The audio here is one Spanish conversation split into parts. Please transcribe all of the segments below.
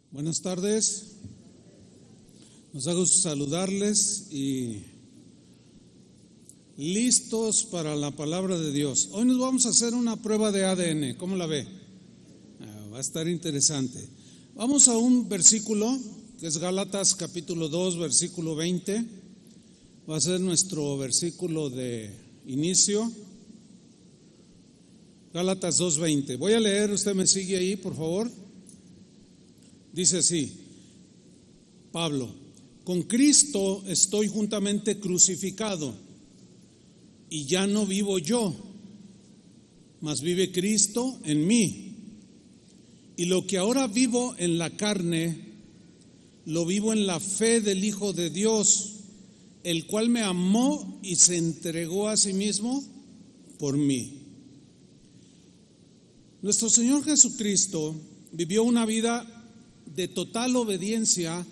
Buenas tardes, nos da gusto saludarles y listos para la palabra de Dios. Hoy nos vamos a hacer una prueba de ADN, ¿cómo la ve? Va a estar interesante. Vamos a un versículo que es Gálatas capítulo 2, versículo 20, va a ser nuestro versículo de inicio. Gálatas 2:20, voy a leer, usted me sigue ahí por favor. Dice así, Pablo: con Cristo estoy juntamente crucificado, y ya no vivo yo, mas vive Cristo en mí. Y lo que ahora vivo en la carne, lo vivo en la fe del Hijo de Dios, el cual me amó y se entregó a sí mismo por mí. Nuestro Señor Jesucristo vivió una vida de total obediencia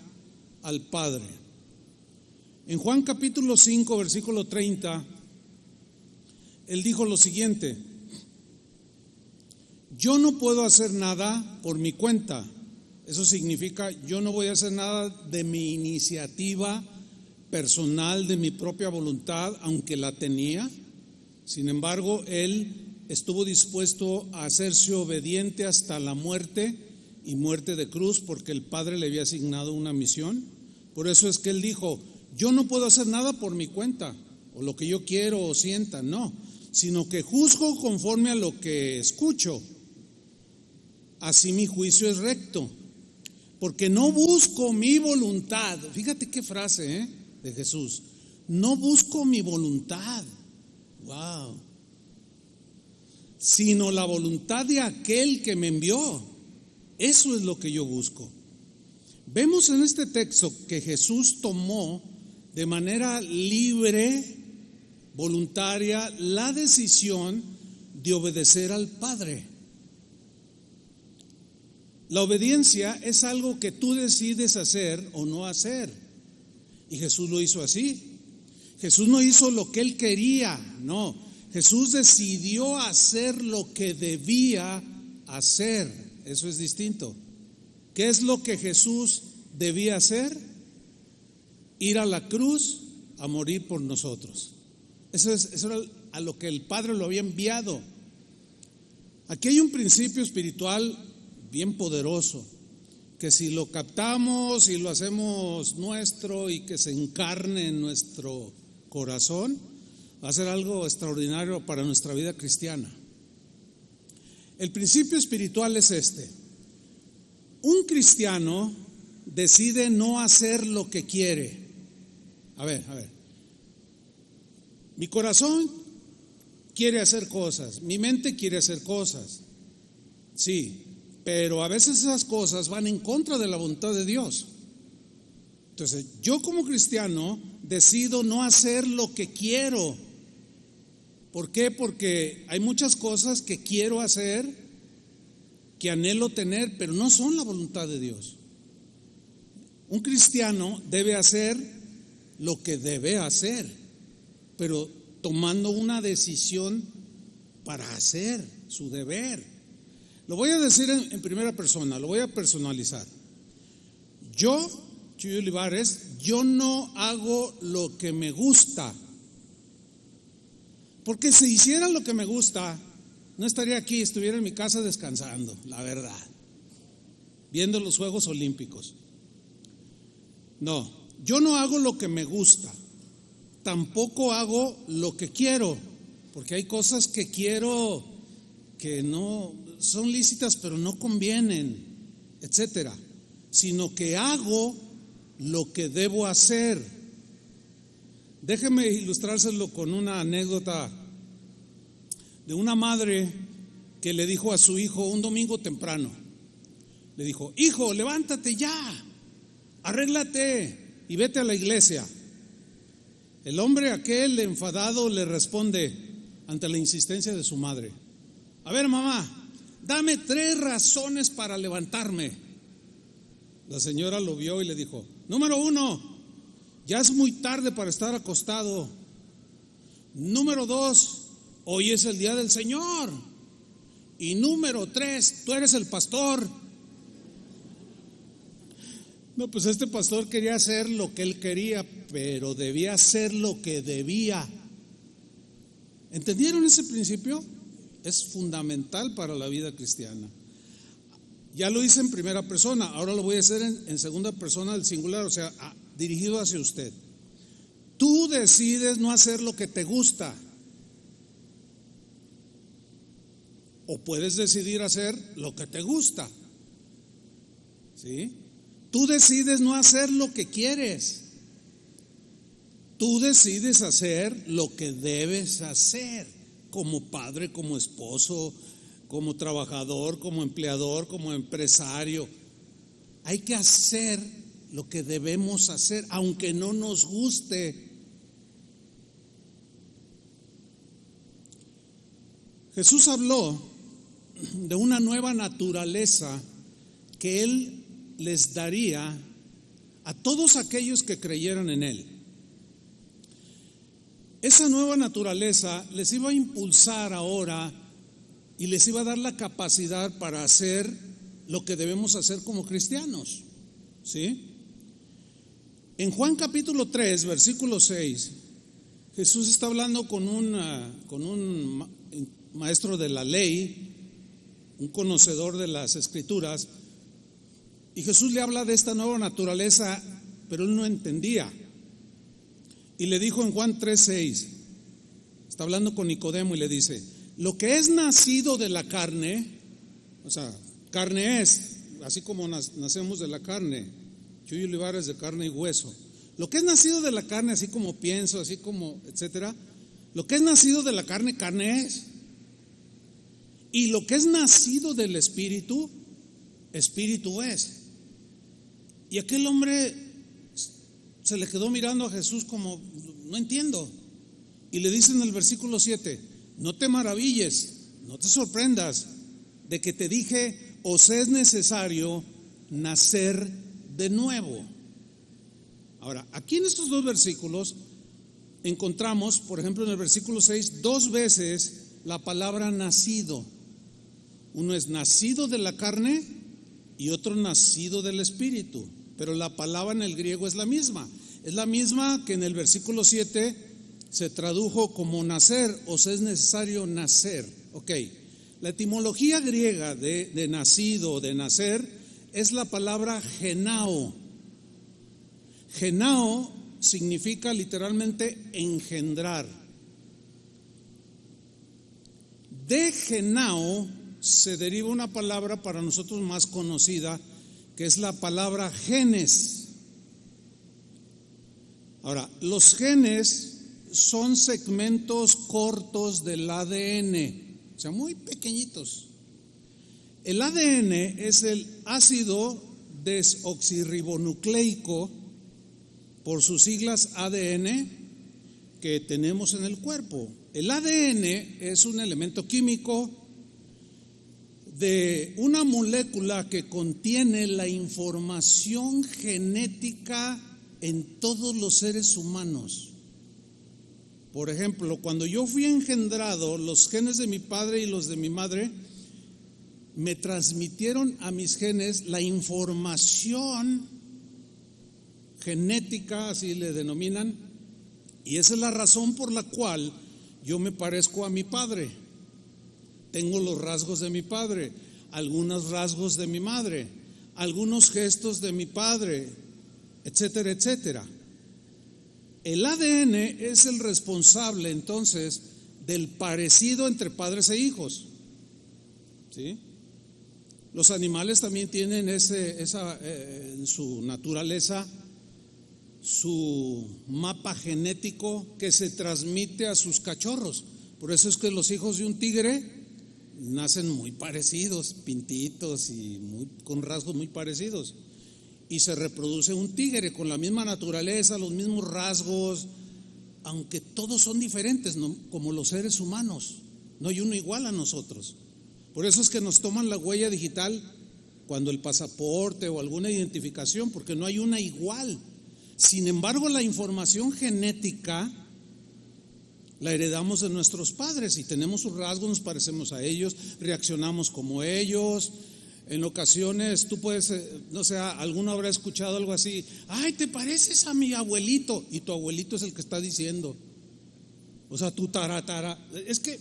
al Padre. En Juan capítulo 5, versículo 30, Él dijo lo siguiente: yo no puedo hacer nada por mi cuenta. Eso significa, yo no voy a hacer nada de mi iniciativa personal, de mi propia voluntad, aunque la tenía. Sin embargo, Él estuvo dispuesto a hacerse obediente hasta la muerte, y muerte de cruz, porque el Padre le había asignado una misión. Por eso es que Él dijo: yo no puedo hacer nada por mi cuenta, o lo que yo quiero o sienta, no, sino que juzgo conforme a lo que escucho. Así mi juicio es recto, porque no busco mi voluntad. Fíjate qué frase de Jesús: no busco mi voluntad, wow, sino la voluntad de aquel que me envió. Eso es lo que yo busco. Vemos en este texto que Jesús tomó de manera libre, voluntaria, la decisión de obedecer al Padre. La obediencia es algo que tú decides hacer o no hacer, y Jesús lo hizo así. Jesús no hizo lo que Él quería, no, Jesús decidió hacer lo que debía hacer. Eso es distinto. ¿Qué es lo que Jesús debía hacer? Ir a la cruz a morir por nosotros. Eso era a lo que el Padre lo había enviado. Aquí hay un principio espiritual bien poderoso, que si lo captamos y lo hacemos nuestro y que se encarne en nuestro corazón, va a ser algo extraordinario para nuestra vida cristiana. El principio espiritual es este: un cristiano decide no hacer lo que quiere. A ver, mi corazón quiere hacer cosas, mi mente quiere hacer cosas, sí, pero a veces esas cosas van en contra de la voluntad de Dios. Entonces, yo como cristiano decido no hacer lo que quiero. ¿Por qué? Porque hay muchas cosas que quiero hacer, que anhelo tener, pero no son la voluntad de Dios. Un cristiano debe hacer lo que debe hacer, pero tomando una decisión para hacer su deber. Lo voy a decir en primera persona, lo voy a personalizar. Yo, Chuy Olivares, yo no hago lo que me gusta. Porque si hiciera lo que me gusta, no estaría aquí, estuviera en mi casa descansando, la verdad, viendo los Juegos Olímpicos. No, yo no hago lo que me gusta, tampoco hago lo que quiero, porque hay cosas que quiero que no son lícitas, pero no convienen, etcétera, sino que hago lo que debo hacer. Déjeme ilustrárselo con una anécdota de una madre que le dijo a su hijo un domingo temprano, le dijo: hijo, levántate ya, arréglate y vete a la iglesia. El hombre aquel enfadado le responde ante la insistencia de su madre: a ver, mamá, dame 3 razones para levantarme. La señora lo vio y le dijo: número 1, ya es muy tarde para estar acostado. Número 2, hoy es el día del Señor. Y número 3, tú eres el pastor. No, pues este pastor quería hacer lo que él quería, pero debía hacer lo que debía. ¿Entendieron ese principio? Es fundamental para la vida cristiana. Ya lo hice en primera persona, ahora lo voy a hacer en segunda persona del singular, o sea, dirigido hacia usted. Tú decides no hacer lo que te gusta, o puedes decidir hacer lo que te gusta. ¿Sí? Tú decides no hacer lo que quieres. Tú decides hacer lo que debes hacer, como padre, como esposo, como trabajador, como empleador, como empresario. Hay que hacer lo que debemos hacer, aunque no nos guste. Jesús habló de una nueva naturaleza que Él les daría a todos aquellos que creyeran en Él. Esa nueva naturaleza les iba a impulsar ahora y les iba a dar la capacidad para hacer lo que debemos hacer como cristianos. ¿Sí? En Juan capítulo 3, versículo 6, Jesús está hablando con un maestro de la ley, un conocedor de las escrituras, y Jesús le habla de esta nueva naturaleza, pero él no entendía. Y le dijo en Juan 3:6, está hablando con Nicodemo y le dice: lo que es nacido de la carne, o sea, carne es, así como nacemos de la carne, Chuy Olivares de carne y hueso. Lo que es nacido de la carne, así como pienso, así como, etcétera, lo que es nacido de la carne, carne es. Y lo que es nacido del Espíritu, Espíritu es. Y aquel hombre se le quedó mirando a Jesús como, no entiendo. Y le dice en el versículo 7, no te maravilles, no te sorprendas de que te dije, os es necesario nacer de nuevo. Ahora, aquí en estos dos versículos encontramos, por ejemplo, en el versículo 6, dos veces la palabra nacido. Uno es nacido de la carne y otro nacido del Espíritu, pero la palabra en el griego es la misma. Es la misma que en el versículo 7 se tradujo como nacer, os es necesario nacer. Ok, la etimología griega de nacido o de nacer es la palabra genao. Genao significa literalmente engendrar. De genao se deriva una palabra para nosotros más conocida, que es la palabra genes. Ahora, los genes son segmentos cortos del ADN, o sea, muy pequeñitos. El ADN es el ácido desoxirribonucleico, por sus siglas ADN, que tenemos en el cuerpo. El ADN es un elemento químico de una molécula que contiene la información genética en todos los seres humanos. Por ejemplo, cuando yo fui engendrado, los genes de mi padre y los de mi madre me transmitieron a mis genes la información genética, así le denominan, y esa es la razón por la cual yo me parezco a mi padre. Tengo los rasgos de mi padre, algunos rasgos de mi madre, algunos gestos de mi padre, etcétera, etcétera. El ADN es el responsable entonces del parecido entre padres e hijos. ¿Sí? Los animales también tienen en su naturaleza su mapa genético que se transmite a sus cachorros. Por eso es que los hijos de un tigre nacen muy parecidos, pintitos y con rasgos muy parecidos. Y se reproduce un tigre con la misma naturaleza, los mismos rasgos, aunque todos son diferentes, ¿no? Como los seres humanos, no hay uno igual a nosotros. Por eso es que nos toman la huella digital cuando el pasaporte o alguna identificación, porque no hay una igual. Sin embargo, la información genética la heredamos de nuestros padres y tenemos sus rasgos, nos parecemos a ellos, reaccionamos como ellos, En ocasiones tú puedes, no sé, alguno habrá escuchado algo así: ay, te pareces a mi abuelito, y tu abuelito es el que está diciendo. O sea, tu taratara, es que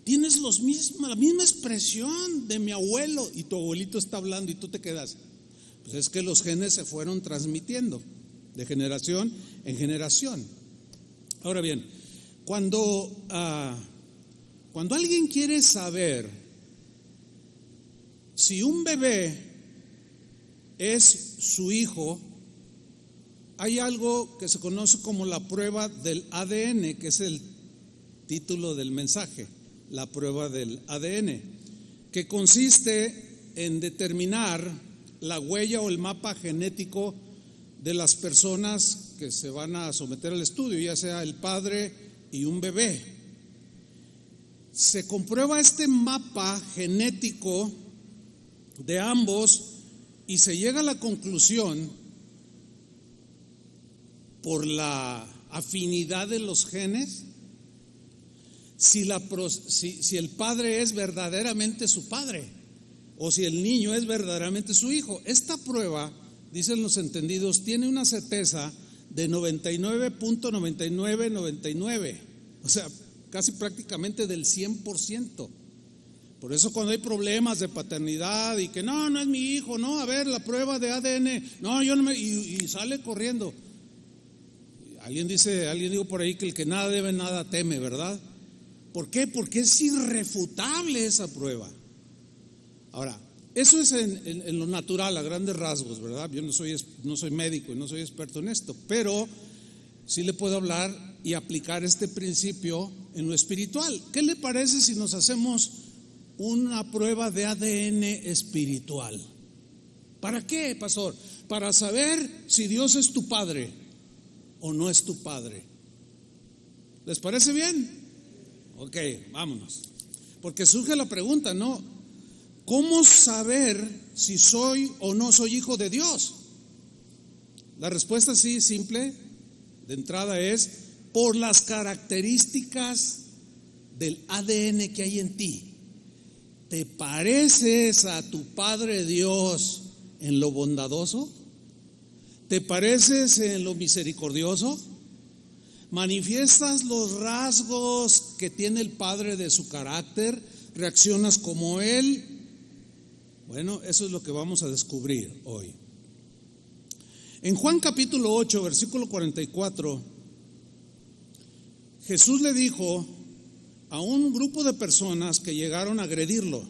tienes la misma expresión de mi abuelo, y tu abuelito está hablando y tú te quedas. Pues es que los genes se fueron transmitiendo de generación en generación. Ahora bien, cuando alguien quiere saber si un bebé es su hijo, hay algo que se conoce como la prueba del ADN, que es el título del mensaje, la prueba del ADN, que consiste en determinar la huella o el mapa genético de las personas que se van a someter al estudio, ya sea el padre y un bebé. Se comprueba este mapa genético de ambos y se llega a la conclusión, por la afinidad de los genes, si el padre es verdaderamente su padre o si el niño es verdaderamente su hijo. Esta prueba, dicen los entendidos, tiene una certeza de 99.9999, o sea, casi prácticamente del 100%. Por eso cuando hay problemas de paternidad y que no es mi hijo, no, a ver, la prueba de ADN, no, yo no me, y sale corriendo. Alguien dijo por ahí que el que nada debe, nada teme, ¿verdad? ¿Por qué? Porque es irrefutable esa prueba. Ahora, eso es en lo natural, a grandes rasgos, ¿verdad? Yo no soy médico y no soy experto en esto, pero sí le puedo hablar y aplicar este principio en lo espiritual. ¿Qué le parece si nos hacemos una prueba de ADN espiritual? ¿Para qué, pastor? Para saber si Dios es tu padre o no es tu padre. ¿Les parece bien? Ok, vámonos. Porque surge la pregunta, ¿no? ¿Cómo saber si soy o no soy hijo de Dios? La respuesta así simple, de entrada, es por las características del ADN que hay en ti. ¿Te pareces a tu Padre Dios en lo bondadoso? ¿Te pareces en lo misericordioso? ¿Manifiestas los rasgos que tiene el Padre de su carácter? ¿Reaccionas como Él? Bueno, eso es lo que vamos a descubrir hoy. En Juan capítulo 8, versículo 44, Jesús le dijo a un grupo de personas que llegaron a agredirlo,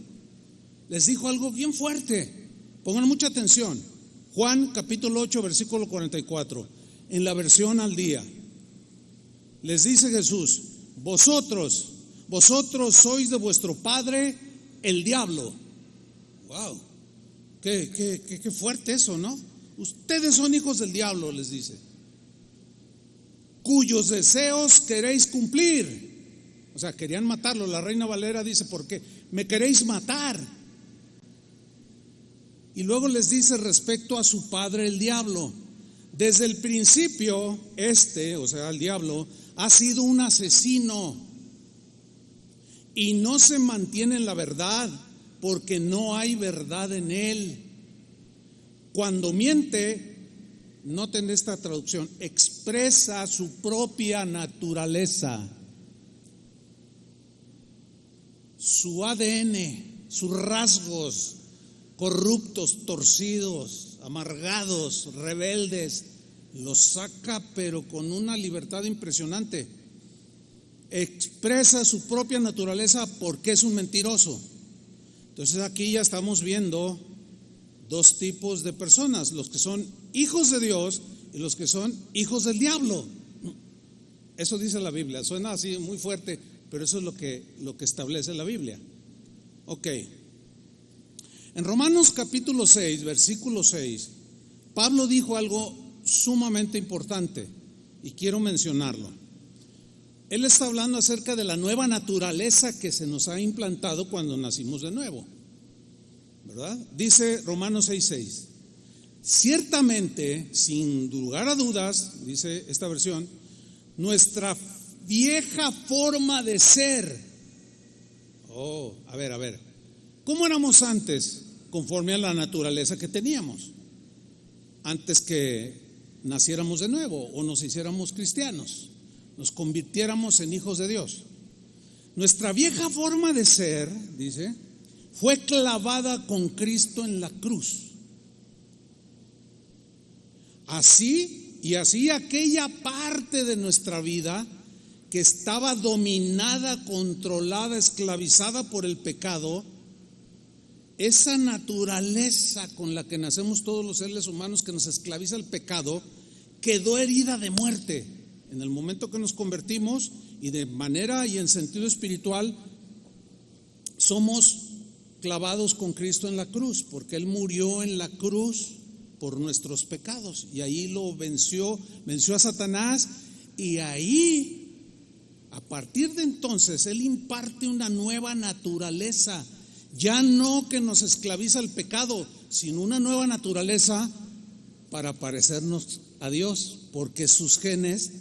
les dijo algo bien fuerte. Pongan mucha atención. Juan capítulo 8, versículo 44, en la versión al día. Les dice Jesús: vosotros sois de vuestro padre el diablo. Wow, qué fuerte eso, ¿no? Ustedes son hijos del diablo, les dice, cuyos deseos queréis cumplir. O sea, querían matarlo. La Reina Valera dice: ¿por qué? Me queréis matar. Y luego les dice respecto a su padre el diablo: desde el principio o sea, el diablo, ha sido un asesino y no se mantiene en la verdad, porque no hay verdad en él. Cuando miente, noten esta traducción, expresa su propia naturaleza, su ADN, sus rasgos corruptos, torcidos, amargados, rebeldes, los saca pero con una libertad impresionante. Expresa su propia naturaleza porque es un mentiroso. Entonces aquí ya estamos viendo dos tipos de personas: los que son hijos de Dios y los que son hijos del diablo. Eso dice la Biblia. Suena así muy fuerte, pero eso es lo que establece la Biblia. Ok. En Romanos capítulo 6, versículo 6, Pablo dijo algo sumamente importante y quiero mencionarlo. Él está hablando acerca de la nueva naturaleza que se nos ha implantado cuando nacimos de nuevo, ¿verdad? Dice Romanos 6:6: ciertamente, sin lugar a dudas, dice esta versión, nuestra vieja forma de ser. A ver. ¿Cómo éramos antes? Conforme a la naturaleza que teníamos, antes que naciéramos de nuevo o nos hiciéramos cristianos, nos convirtiéramos en hijos de Dios. Nuestra vieja forma de ser, dice, fue clavada con Cristo en la cruz. Así aquella parte de nuestra vida que estaba dominada, controlada, esclavizada por el pecado, esa naturaleza con la que nacemos todos los seres humanos que nos esclaviza el pecado, quedó herida de muerte en el momento que nos convertimos, y de manera y en sentido espiritual somos clavados con Cristo en la cruz, porque Él murió en la cruz por nuestros pecados, y ahí lo venció a Satanás, y ahí, a partir de entonces, Él imparte una nueva naturaleza, ya no que nos esclaviza el pecado, sino una nueva naturaleza para parecernos a Dios, porque sus genes,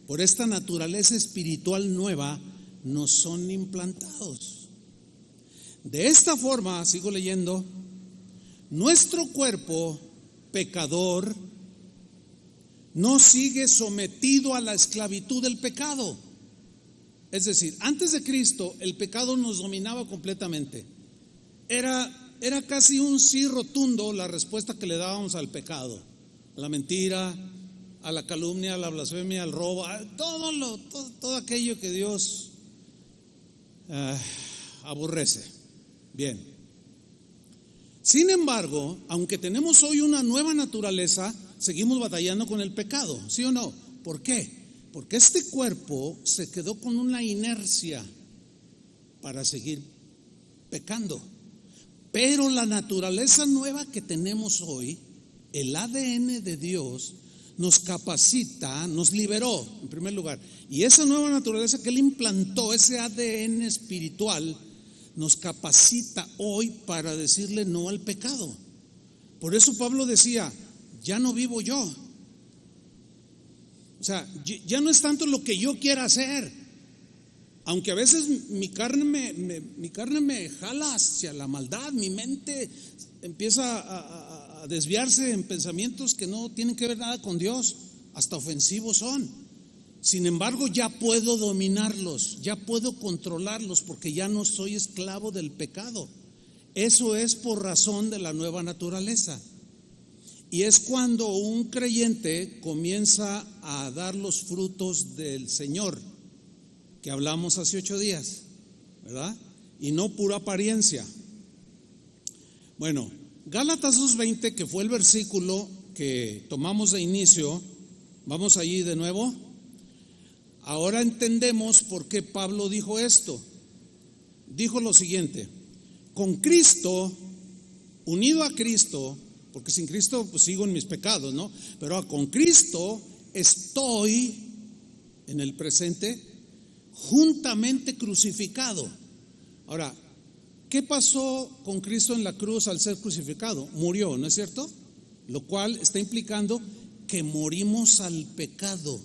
por esta naturaleza espiritual nueva, nos son implantados. De esta forma, sigo leyendo, nuestro cuerpo pecador no sigue sometido a la esclavitud del pecado. Es decir, antes de Cristo el pecado nos dominaba completamente. Era casi un sí rotundo la respuesta que le dábamos al pecado, a la mentira, a la calumnia, a la blasfemia, al robo, a todo aquello que Dios aborrece. Bien. Sin embargo, aunque tenemos hoy una nueva naturaleza, seguimos batallando con el pecado, ¿sí o no? ¿Por qué? Porque este cuerpo se quedó con una inercia para seguir pecando. Pero la naturaleza nueva que tenemos hoy, el ADN de Dios, nos capacita, nos liberó en primer lugar. Y esa nueva naturaleza que Él implantó, ese ADN espiritual, nos capacita hoy para decirle no al pecado. Por eso Pablo decía, ya no vivo yo. O sea, ya no es tanto lo que yo quiera hacer. Aunque a veces mi carne me jala hacia la maldad, mi mente empieza a desviarse en pensamientos que no tienen que ver nada con Dios, hasta ofensivos son. Sin embargo, ya puedo dominarlos, ya puedo controlarlos, porque ya no soy esclavo del pecado. Eso es por razón de la nueva naturaleza. Y es cuando un creyente comienza a dar los frutos del Señor, que hablamos hace 8 días, ¿verdad? Y no pura apariencia. Bueno, Gálatas 2:20, que fue el versículo que tomamos de inicio, vamos allí de nuevo. Ahora entendemos por qué Pablo dijo esto. Dijo lo siguiente: con Cristo, unido a Cristo, porque sin Cristo pues sigo en mis pecados, ¿no? Pero con Cristo estoy en el presente juntamente crucificado. Ahora, ¿qué pasó con Cristo en la cruz al ser crucificado? Murió, ¿no es cierto? Lo cual está implicando que morimos al pecado.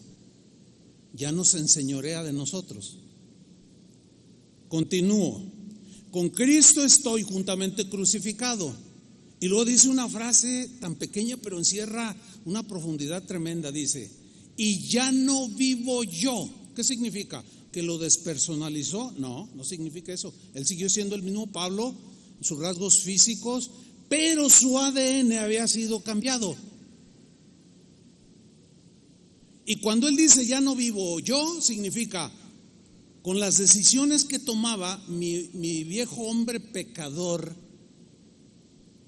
Ya no se enseñorea de nosotros. Continúo. Con Cristo estoy juntamente crucificado. Y luego dice una frase tan pequeña, pero encierra una profundidad tremenda. Dice, y ya no vivo yo. ¿Qué significa? ¿Que lo despersonalizó? No, no significa eso. Él siguió siendo el mismo Pablo, sus rasgos físicos, pero su ADN había sido cambiado. Y cuando él dice ya no vivo yo, significa con las decisiones que tomaba mi viejo hombre pecador,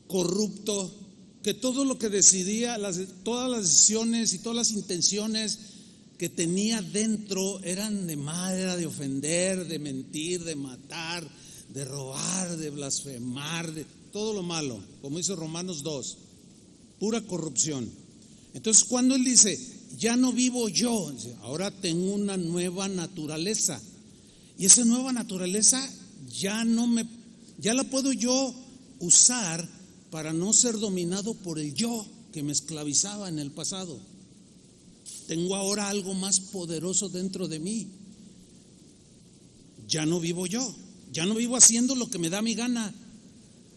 corrupto, que todo lo que decidía, todas las decisiones y todas las intenciones que tenía dentro eran de mal, era de ofender, de mentir, de matar, de robar, de blasfemar, de todo lo malo, como dice Romanos 2, pura corrupción. Entonces cuando él dice, ya no vivo yo, ahora tengo una nueva naturaleza, y esa nueva naturaleza ya la puedo yo usar para no ser dominado por el yo que me esclavizaba en el pasado. Tengo ahora algo más poderoso dentro de mí. Ya no vivo yo, ya no vivo haciendo lo que me da mi gana,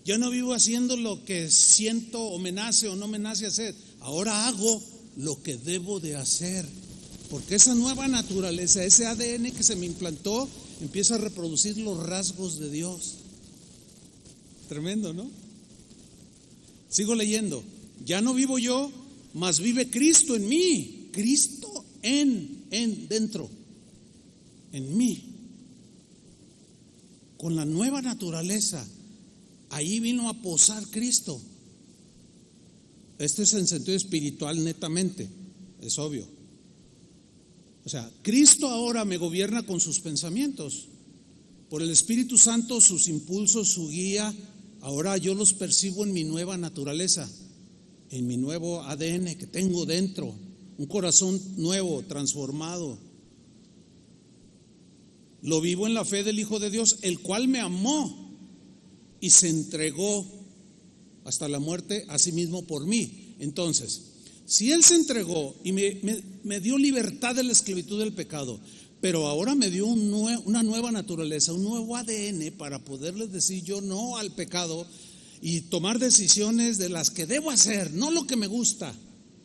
Ya no vivo haciendo lo que siento o me nace o no me nace hacer. Ahora hago lo que debo de hacer. Porque esa nueva naturaleza, ese ADN que se me implantó, empieza a reproducir los rasgos de Dios. Tremendo, ¿no? Sigo leyendo. Ya no vivo yo, mas vive Cristo en mí. Cristo dentro, en mí. Con la nueva naturaleza, ahí vino a posar Cristo. Esto es en sentido espiritual netamente, es obvio. O sea, Cristo ahora me gobierna con sus pensamientos. Por el Espíritu Santo, sus impulsos, su guía, ahora yo los percibo en mi nueva naturaleza, en mi nuevo ADN que tengo dentro, un corazón nuevo, transformado. Lo vivo en la fe del Hijo de Dios, el cual me amó y se entregó hasta la muerte a sí mismo por mí. Entonces, si Él se entregó y me dio libertad de la esclavitud del pecado, pero ahora me dio una nueva naturaleza, un nuevo ADN para poderles decir yo no al pecado y tomar decisiones de las que debo hacer, no lo que me gusta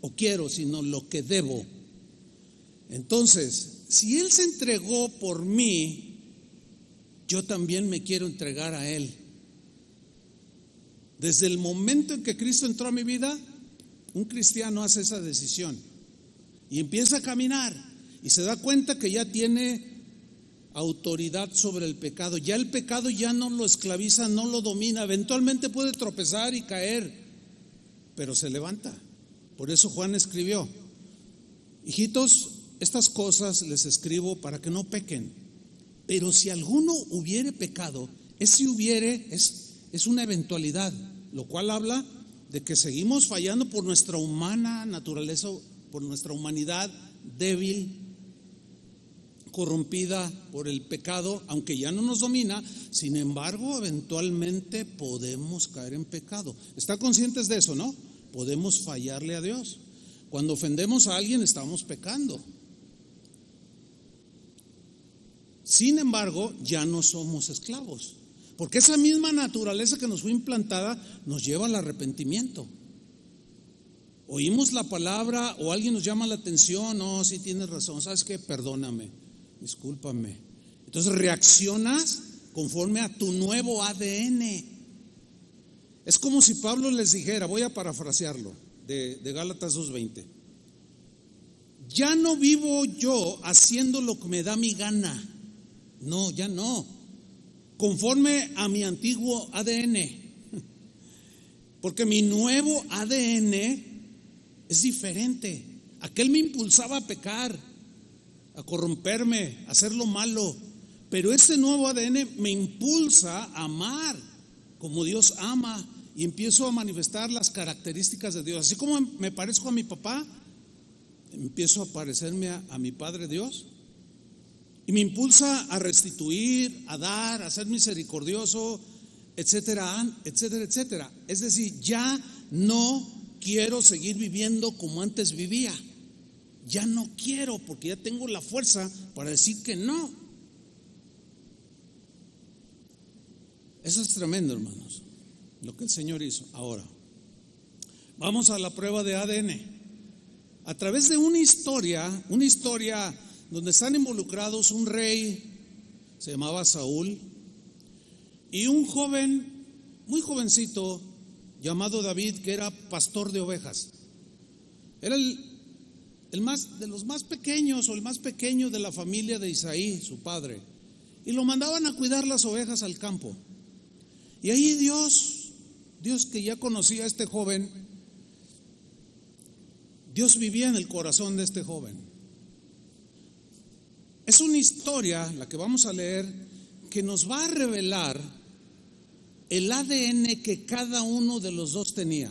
o quiero, sino lo que debo. Entonces, si Él se entregó por mí, yo también me quiero entregar a Él. Desde el momento en que Cristo entró a mi vida, un cristiano hace esa decisión y empieza a caminar y se da cuenta que ya tiene autoridad sobre el pecado. Ya el pecado ya no lo esclaviza, no lo domina. Eventualmente puede tropezar y caer, pero se levanta. Por eso Juan escribió: hijitos, estas cosas les escribo para que no pequen. Pero si alguno hubiere pecado, ese hubiere es una eventualidad, lo cual habla de que seguimos fallando por nuestra humana naturaleza, por nuestra humanidad débil, corrompida por el pecado, aunque ya no nos domina. Sin embargo, eventualmente podemos caer en pecado. ¿Están conscientes de eso, no? Podemos fallarle a Dios. Cuando ofendemos a alguien estamos pecando. Sin embargo, ya no somos esclavos, porque esa misma naturaleza que nos fue implantada nos lleva al arrepentimiento. Oímos la palabra o alguien nos llama la atención: no, sí tienes razón, ¿sabes qué? Perdóname, discúlpame. Entonces reaccionas conforme a tu nuevo ADN. Es como si Pablo les dijera, voy a parafrasearlo, de Gálatas 2:20: ya no vivo yo haciendo lo que me da mi gana. No, ya no. Conforme a mi antiguo ADN. Porque mi nuevo ADN es diferente. Aquel me impulsaba a pecar, a corromperme, a hacer lo malo. Pero ese nuevo ADN me impulsa a amar como Dios ama. Y empiezo a manifestar las características de Dios. Así como me parezco a mi papá, empiezo a parecerme a mi Padre Dios. Y me impulsa a restituir, a dar, a ser misericordioso, etcétera, etcétera, etcétera. Es decir, ya no quiero seguir viviendo como antes vivía. Ya no quiero, porque ya tengo la fuerza para decir que no. Eso es tremendo, hermanos, lo que el Señor hizo. Ahora, vamos a la prueba de ADN. A través de una historia donde están involucrados un rey, se llamaba Saúl, y un joven, muy jovencito, llamado David, que era pastor de ovejas. Era el más de los más pequeños, o el más pequeño de la familia de Isaí, su padre, y lo mandaban a cuidar las ovejas al campo. Y ahí Dios que ya conocía a este joven, Dios vivía en el corazón de este joven. Es una historia, la que vamos a leer, que nos va a revelar el ADN que cada uno de los dos tenía.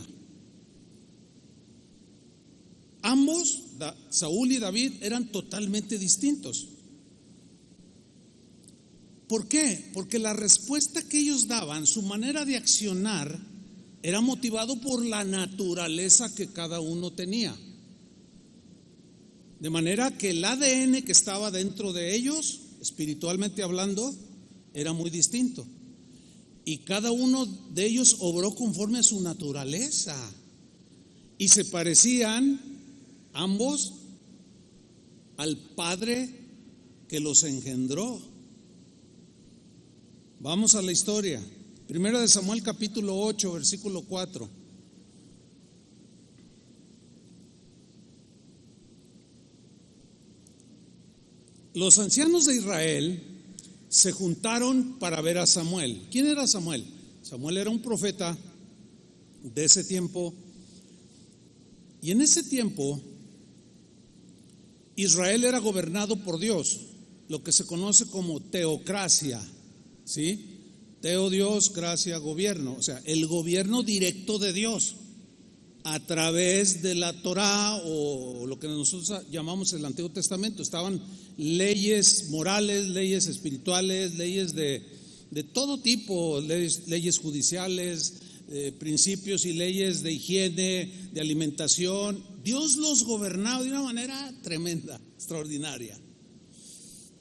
Ambos, Saúl y David, eran totalmente distintos. ¿Por qué? Porque la respuesta que ellos daban, su manera de accionar, era motivado por la naturaleza que cada uno tenía. De manera que el ADN que estaba dentro de ellos, espiritualmente hablando, era muy distinto. y cada uno de ellos obró conforme a su naturaleza, y se parecían ambos al Padre que los engendró. Vamos a la historia. Primera de Samuel capítulo 8, versículo 4. Los ancianos de Israel se juntaron para ver a Samuel. ¿Quién era Samuel? Samuel era un profeta de ese tiempo. Y en ese tiempo Israel era gobernado por Dios, lo que se conoce como teocracia, ¿sí? Teo, Dios, gracia, gobierno, o sea, el gobierno directo de Dios a través de la Torá, o lo que nosotros llamamos el Antiguo Testamento. Estaban leyes morales, leyes espirituales, leyes de todo tipo, leyes judiciales, principios y leyes de higiene, de alimentación. Dios los gobernaba de una manera tremenda, extraordinaria.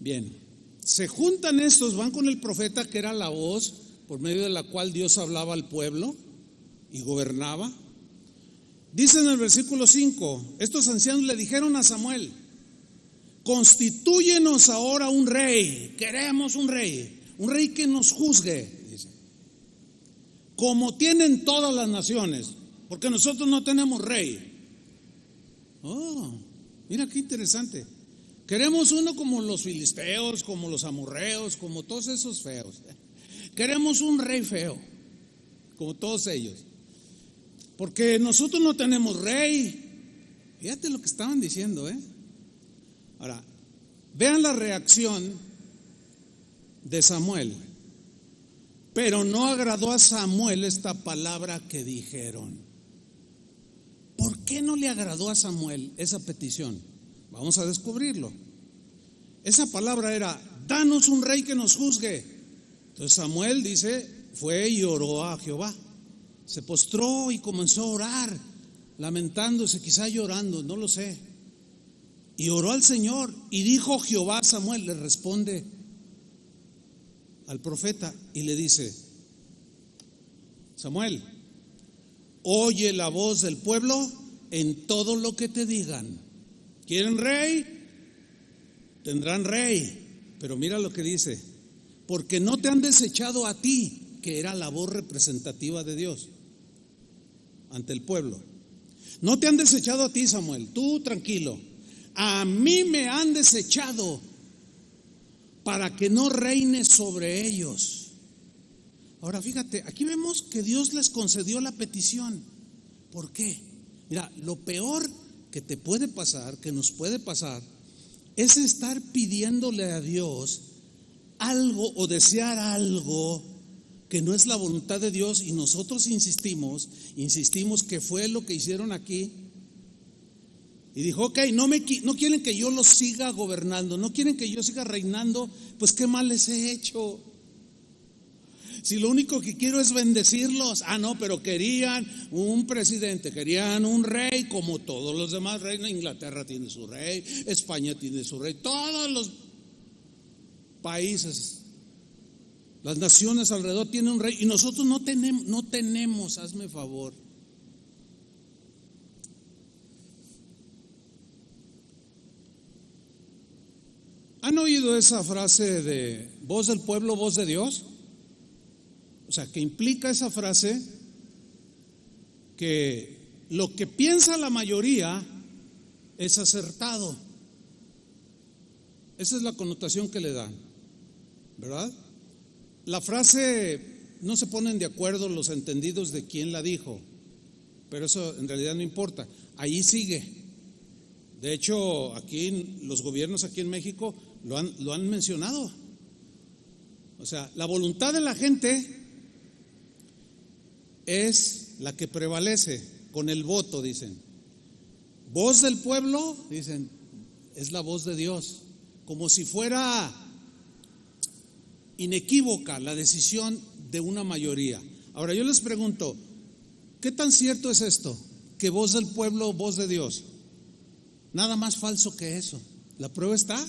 Bien, se juntan estos, van con el profeta, que era la voz por medio de la cual Dios hablaba al pueblo y gobernaba. Dice en el versículo 5, estos ancianos le dijeron a Samuel: constitúyenos ahora un rey, queremos un rey que nos juzgue, dice, como tienen todas las naciones, porque nosotros no tenemos rey. Oh, mira qué interesante. Queremos uno como los filisteos, como los amorreos, como todos esos feos. Queremos un rey feo, como todos ellos, porque nosotros no tenemos rey. Fíjate lo que estaban diciendo, Ahora, vean la reacción de Samuel. Pero no agradó a Samuel esta palabra que dijeron. ¿Por qué no le agradó a Samuel esa petición? Vamos a descubrirlo. Esa palabra era: danos un rey que nos juzgue. Entonces Samuel dice, fue y oró a Jehová. Se postró y comenzó a orar, lamentándose, quizá llorando, no lo sé. Y oró al Señor, y dijo Jehová a Samuel, le responde al profeta y le dice: Samuel, oye la voz del pueblo en todo lo que te digan. ¿Quieren rey? Tendrán rey. Pero mira lo que dice: porque no te han desechado a ti, que era la voz representativa de Dios ante el pueblo. No te han desechado a ti, Samuel, tú tranquilo. A mí me han desechado para que no reine sobre ellos. Ahora fíjate, aquí vemos que Dios les concedió la petición. ¿Por qué? Mira, lo peor que te puede pasar, que nos puede pasar, es estar pidiéndole a Dios algo o desear algo que no es la voluntad de Dios, y nosotros insistimos que fue lo que hicieron aquí. Y dijo: ok, no quieren que yo los siga gobernando, no quieren que yo siga reinando, pues qué mal les he hecho. Si lo único que quiero es bendecirlos. No, pero querían un presidente, querían un rey como todos los demás reyes. Inglaterra tiene su rey, España tiene su rey, todos los países, las naciones alrededor tienen un rey, y nosotros no tenemos, hazme favor. ¿Han oído esa frase de voz del pueblo, voz de Dios? O sea, que implica esa frase que lo que piensa la mayoría es acertado. Esa es la connotación que le dan, ¿verdad? La frase, no se ponen de acuerdo los entendidos de quién la dijo, pero eso en realidad no importa. Ahí sigue. De hecho, aquí los gobiernos aquí en México lo han mencionado. O sea, la voluntad de la gente es la que prevalece con el voto, dicen. Voz del pueblo, dicen, es la voz de Dios, como si fuera inequívoca la decisión de una mayoría. Ahora yo les pregunto, ¿qué tan cierto es esto? Que voz del pueblo, voz de Dios. Nada más falso que eso. La prueba está.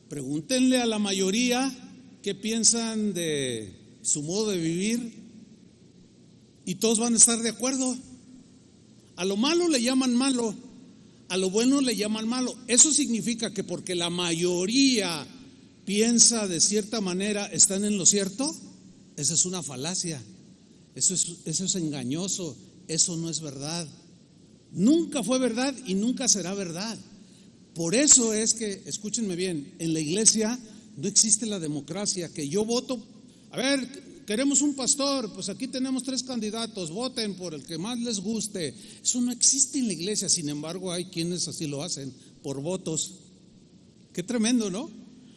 Pregúntenle a la mayoría qué piensan de su modo de vivir, y todos van a estar de acuerdo. A lo malo le llaman malo, a lo bueno le llaman malo. Eso significa que porque la mayoría piensa de cierta manera, ¿están en lo cierto? Esa es una falacia, eso es engañoso, eso no es verdad. Nunca fue verdad y nunca será verdad. Por eso es que, escúchenme bien, en la iglesia no existe la democracia, que yo voto, a ver, queremos un pastor, pues aquí tenemos 3 candidatos, voten por el que más les guste. Eso no existe en la iglesia, sin embargo hay quienes así lo hacen, por votos. Qué tremendo, ¿no?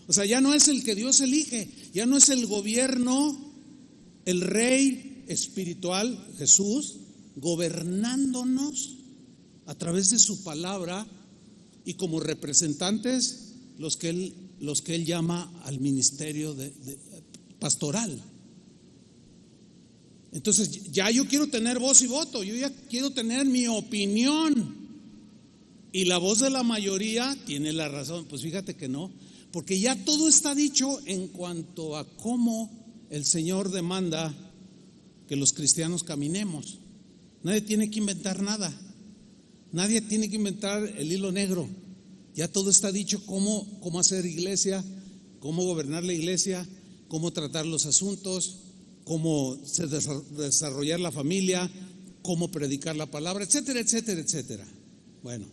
O sea, ya no es el que Dios elige, ya no es el gobierno, el rey espiritual, Jesús, gobernándonos a través de su palabra y como representantes los que él llama al ministerio pastoral. Entonces ya yo quiero tener voz y voto, yo ya quiero tener mi opinión, y la voz de la mayoría tiene la razón. Pues fíjate que no, porque ya todo está dicho en cuanto a cómo el Señor demanda que los cristianos caminemos. Nadie tiene que inventar nada, nadie tiene que inventar el hilo negro. Ya todo está dicho, cómo hacer iglesia, cómo gobernar la iglesia, cómo tratar los asuntos, cómo desarrollar la familia, cómo predicar la palabra, etcétera, etcétera, etcétera. Bueno,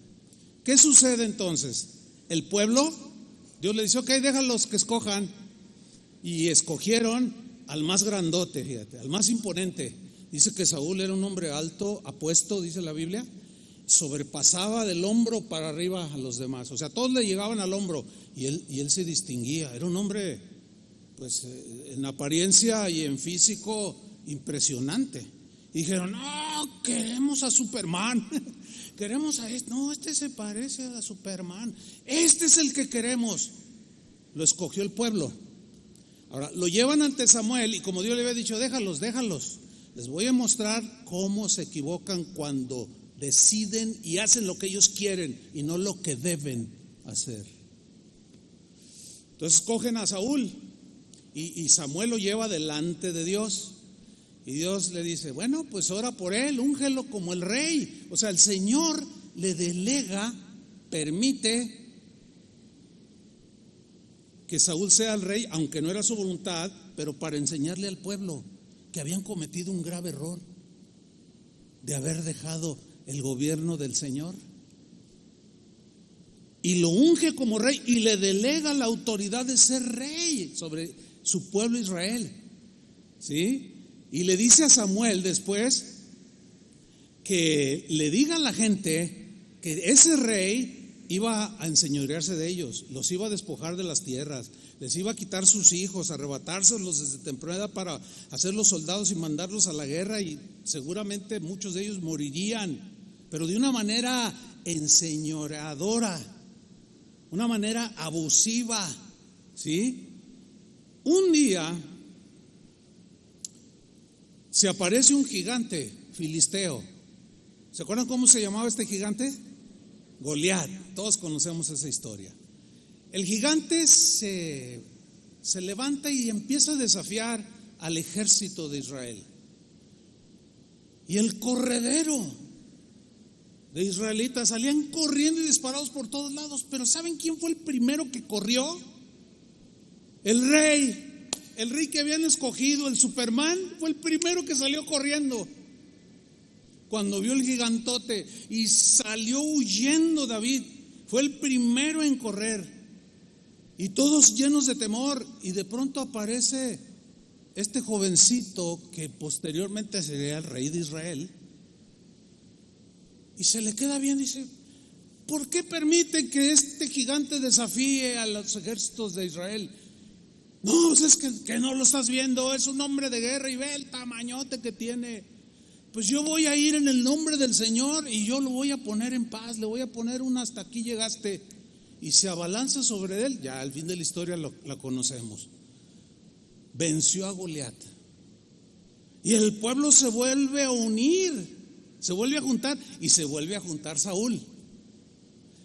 ¿qué sucede entonces? El pueblo, Dios le dice, ok, déjalos que escojan, y escogieron al más grandote, fíjate, al más imponente. Dice que Saúl era un hombre alto, apuesto, dice la Biblia, sobrepasaba del hombro para arriba a los demás, o sea, todos le llegaban al hombro, y él se distinguía, era un hombre, pues en apariencia y en físico impresionante. Y dijeron, no, queremos a Superman, queremos a este, no, este se parece a Superman, este es el que queremos. Lo escogió el pueblo. Ahora, lo llevan ante Samuel, y como Dios le había dicho, déjalos, les voy a mostrar cómo se equivocan cuando deciden y hacen lo que ellos quieren y no lo que deben hacer. Entonces escogen a Saúl, y Samuel lo lleva delante de Dios, y Dios le dice, bueno, pues ora por él, úngelo como el rey. O sea, el Señor le delega, permite que Saúl sea el rey, aunque no era su voluntad, pero para enseñarle al pueblo que habían cometido un grave error de haber dejado el gobierno del Señor. Y lo unge como rey y le delega la autoridad de ser rey sobre su pueblo Israel, ¿sí? Y le dice a Samuel después que le diga a la gente que ese rey iba a enseñorearse de ellos, los iba a despojar de las tierras, les iba a quitar sus hijos, arrebatárselos desde temprana edad para hacerlos soldados y mandarlos a la guerra, y seguramente muchos de ellos morirían, pero de una manera enseñoreadora, una manera abusiva, ¿sí? Un día se aparece un gigante filisteo. ¿Se acuerdan cómo se llamaba este gigante? Goliat. Todos conocemos esa historia. El gigante se levanta y empieza a desafiar al ejército de Israel. Y el corredero de israelitas salían corriendo y disparados por todos lados. Pero ¿saben quién fue el primero que corrió? El rey que habían escogido, el Superman, fue el primero que salió corriendo cuando vio el gigantote, y salió huyendo David. Fue el primero en correr, y todos llenos de temor. Y de pronto aparece este jovencito que posteriormente sería el rey de Israel, y se le queda bien y dice, ¿por qué permiten que este gigante desafíe a los ejércitos de Israel? No, pues es que no lo estás viendo, es un hombre de guerra y ve el tamañote que tiene. Pues yo voy a ir en el nombre del Señor y yo lo voy a poner en paz, le voy a poner un hasta aquí llegaste. Y se abalanza sobre él, ya al fin de la historia la conocemos. Venció a Goliat. Y el pueblo se vuelve a unir, se vuelve a juntar, y se vuelve a juntar Saúl.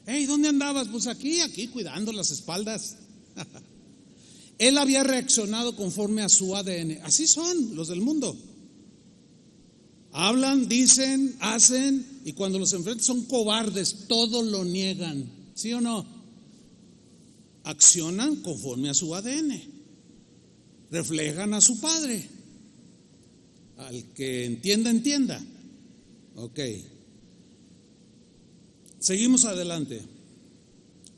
Hey, ¿dónde andabas? Pues aquí cuidando las espaldas. Él había reaccionado conforme a su ADN. Así son los del mundo. Hablan, dicen, hacen, y cuando los enfrentan son cobardes, todo lo niegan. ¿Sí o no? Accionan conforme a su ADN. Reflejan a su padre. Al que entienda, entienda. Ok. Seguimos adelante.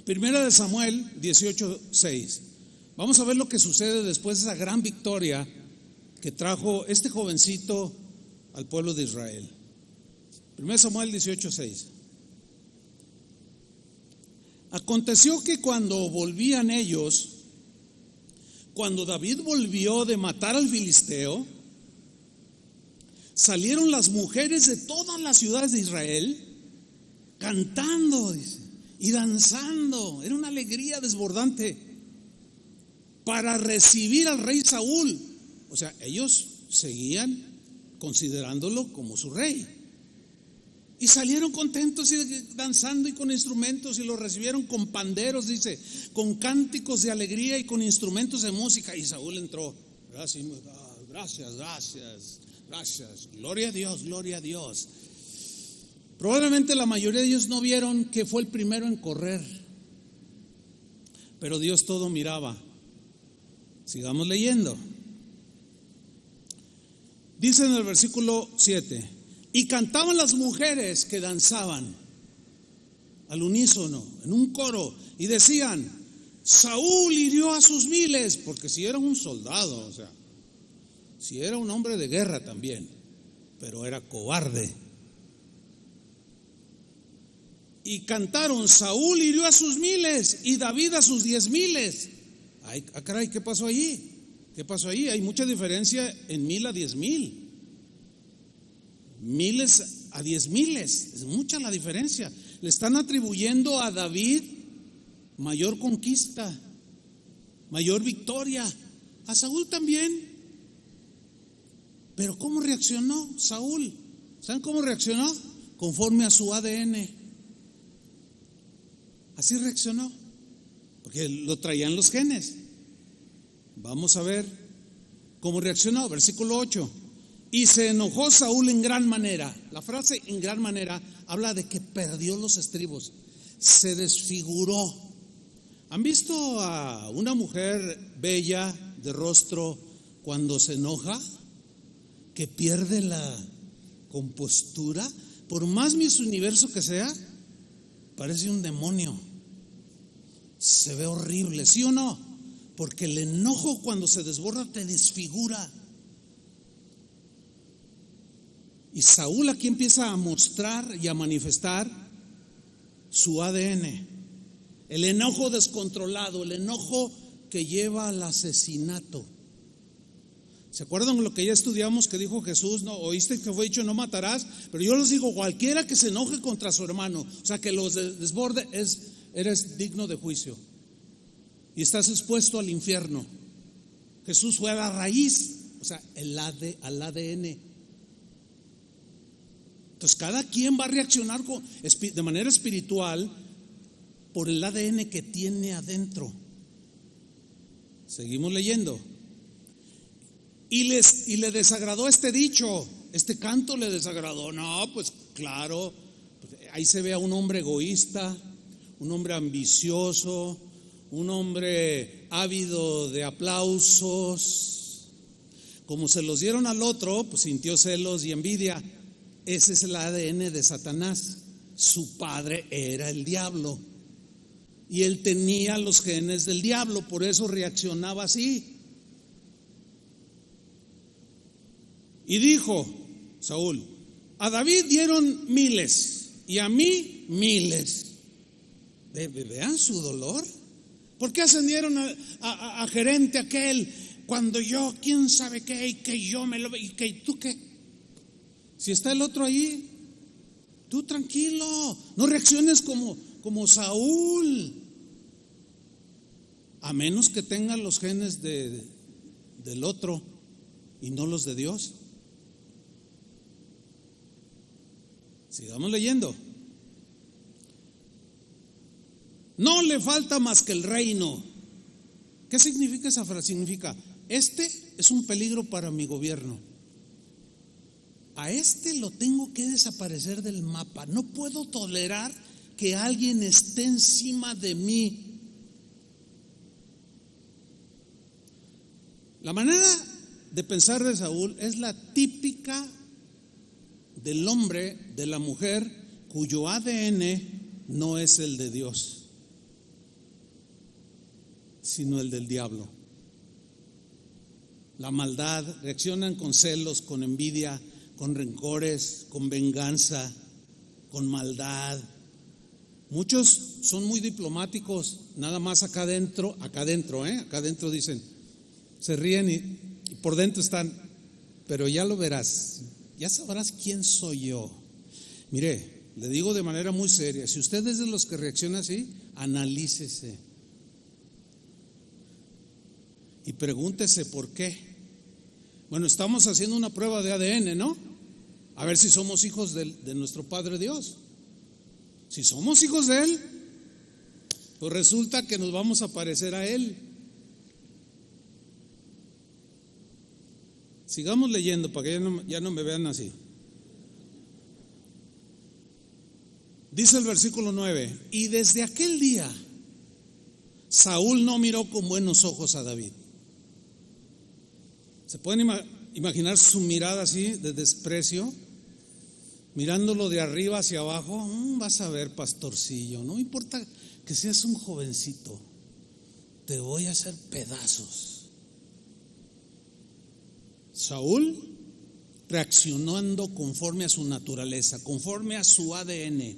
Primera de Samuel 18:6. Vamos a ver lo que sucede después de esa gran victoria que trajo este jovencito al pueblo de Israel. 1 Samuel 18:6. Aconteció que cuando volvían ellos, cuando David volvió de matar al filisteo, salieron las mujeres de todas las ciudades de Israel cantando, dice, y danzando. Era una alegría desbordante para recibir al rey Saúl. O sea, ellos seguían considerándolo como su rey. Y salieron contentos y danzando y con instrumentos, y lo recibieron con panderos, dice, con cánticos de alegría y con instrumentos de música. Y Saúl entró. Gracias, gracias, gracias. Gloria a Dios, gloria a Dios. Probablemente la mayoría de ellos no vieron que fue el primero en correr, pero Dios todo miraba. Sigamos leyendo. Dice en el versículo 7: y cantaban las mujeres que danzaban al unísono, en un coro, y decían: Saúl hirió a sus miles, porque si era un soldado, o sea, si era un hombre de guerra también, pero era cobarde. Y cantaron: Saúl hirió a sus miles y David a sus 10,000. Ay, caray, ¿qué pasó allí? ¿Qué pasó allí? Hay mucha diferencia en 1,000 a 10,000. Miles a 10,000, es mucha la diferencia. Le están atribuyendo a David mayor conquista, mayor victoria. A Saúl también. Pero ¿cómo reaccionó Saúl? ¿Saben cómo reaccionó? Conforme a su ADN. Así reaccionó, porque lo traían los genes. Vamos a ver cómo reaccionó. Versículo 8. Y se enojó Saúl en gran manera. La frase en gran manera habla de que perdió los estribos, se desfiguró. ¿Han visto a una mujer bella de rostro cuando se enoja? Que pierde la compostura. Por más Miss Universo que sea, parece un demonio. Se ve horrible, ¿sí o no? Porque el enojo, cuando se desborda, te desfigura. Y Saúl aquí empieza a mostrar y a manifestar su ADN. El enojo descontrolado, el enojo que lleva al asesinato. ¿Se acuerdan lo que ya estudiamos que dijo Jesús? No, oíste que fue dicho: no matarás. Pero yo les digo, cualquiera que se enoje contra su hermano, o sea, que los desborde, eres digno de juicio y estás expuesto al infierno. Jesús fue a la raíz, o sea, al ADN. Entonces cada quien va a reaccionar de manera espiritual por el ADN que tiene adentro. Seguimos leyendo. Y le desagradó este dicho, este canto le desagradó. No, pues claro, ahí se ve a un hombre egoísta, un hombre ambicioso, un hombre ávido de aplausos. Como se los dieron al otro, pues sintió celos y envidia. Ese es el ADN de Satanás. Su padre era el diablo y él tenía los genes del diablo, por eso reaccionaba así. Y dijo Saúl: a David dieron miles y a mí miles. Vean su dolor. ¿Por qué ascendieron a gerente aquel cuando yo quién sabe qué, y que yo me lo... y que tú qué? Si está el otro ahí, tú tranquilo, no reacciones como Saúl, a menos que tenga los genes del otro y no los de Dios. Sigamos leyendo. No le falta más que el reino. ¿Qué significa esa frase? Significa, este es un peligro para mi gobierno. A este lo tengo que desaparecer del mapa. No puedo tolerar que alguien esté encima de mí. La manera de pensar de Saúl es la típica del hombre, de la mujer, cuyo ADN no es el de Dios, sino el del diablo. La maldad, reaccionan con celos, con envidia, con rencores, con venganza, con maldad. Muchos son muy diplomáticos, nada más acá adentro dicen, se ríen y por dentro están, pero ya lo verás, ya sabrás quién soy yo. Mire, le digo de manera muy seria, si usted es de los que reacciona así, analícese y pregúntese por qué. Bueno, estamos haciendo una prueba de ADN, ¿no? A ver si somos hijos de nuestro Padre Dios. Si somos hijos de Él, pues resulta que nos vamos a parecer a Él. Sigamos leyendo para que ya no me vean así. Dice el versículo 9: y desde aquel día Saúl no miró con buenos ojos a David. ¿Se pueden imaginar su mirada así de desprecio? Mirándolo de arriba hacia abajo. Vas a ver, pastorcillo, no importa que seas un jovencito, te voy a hacer pedazos. Saúl reaccionando conforme a su naturaleza, conforme a su ADN.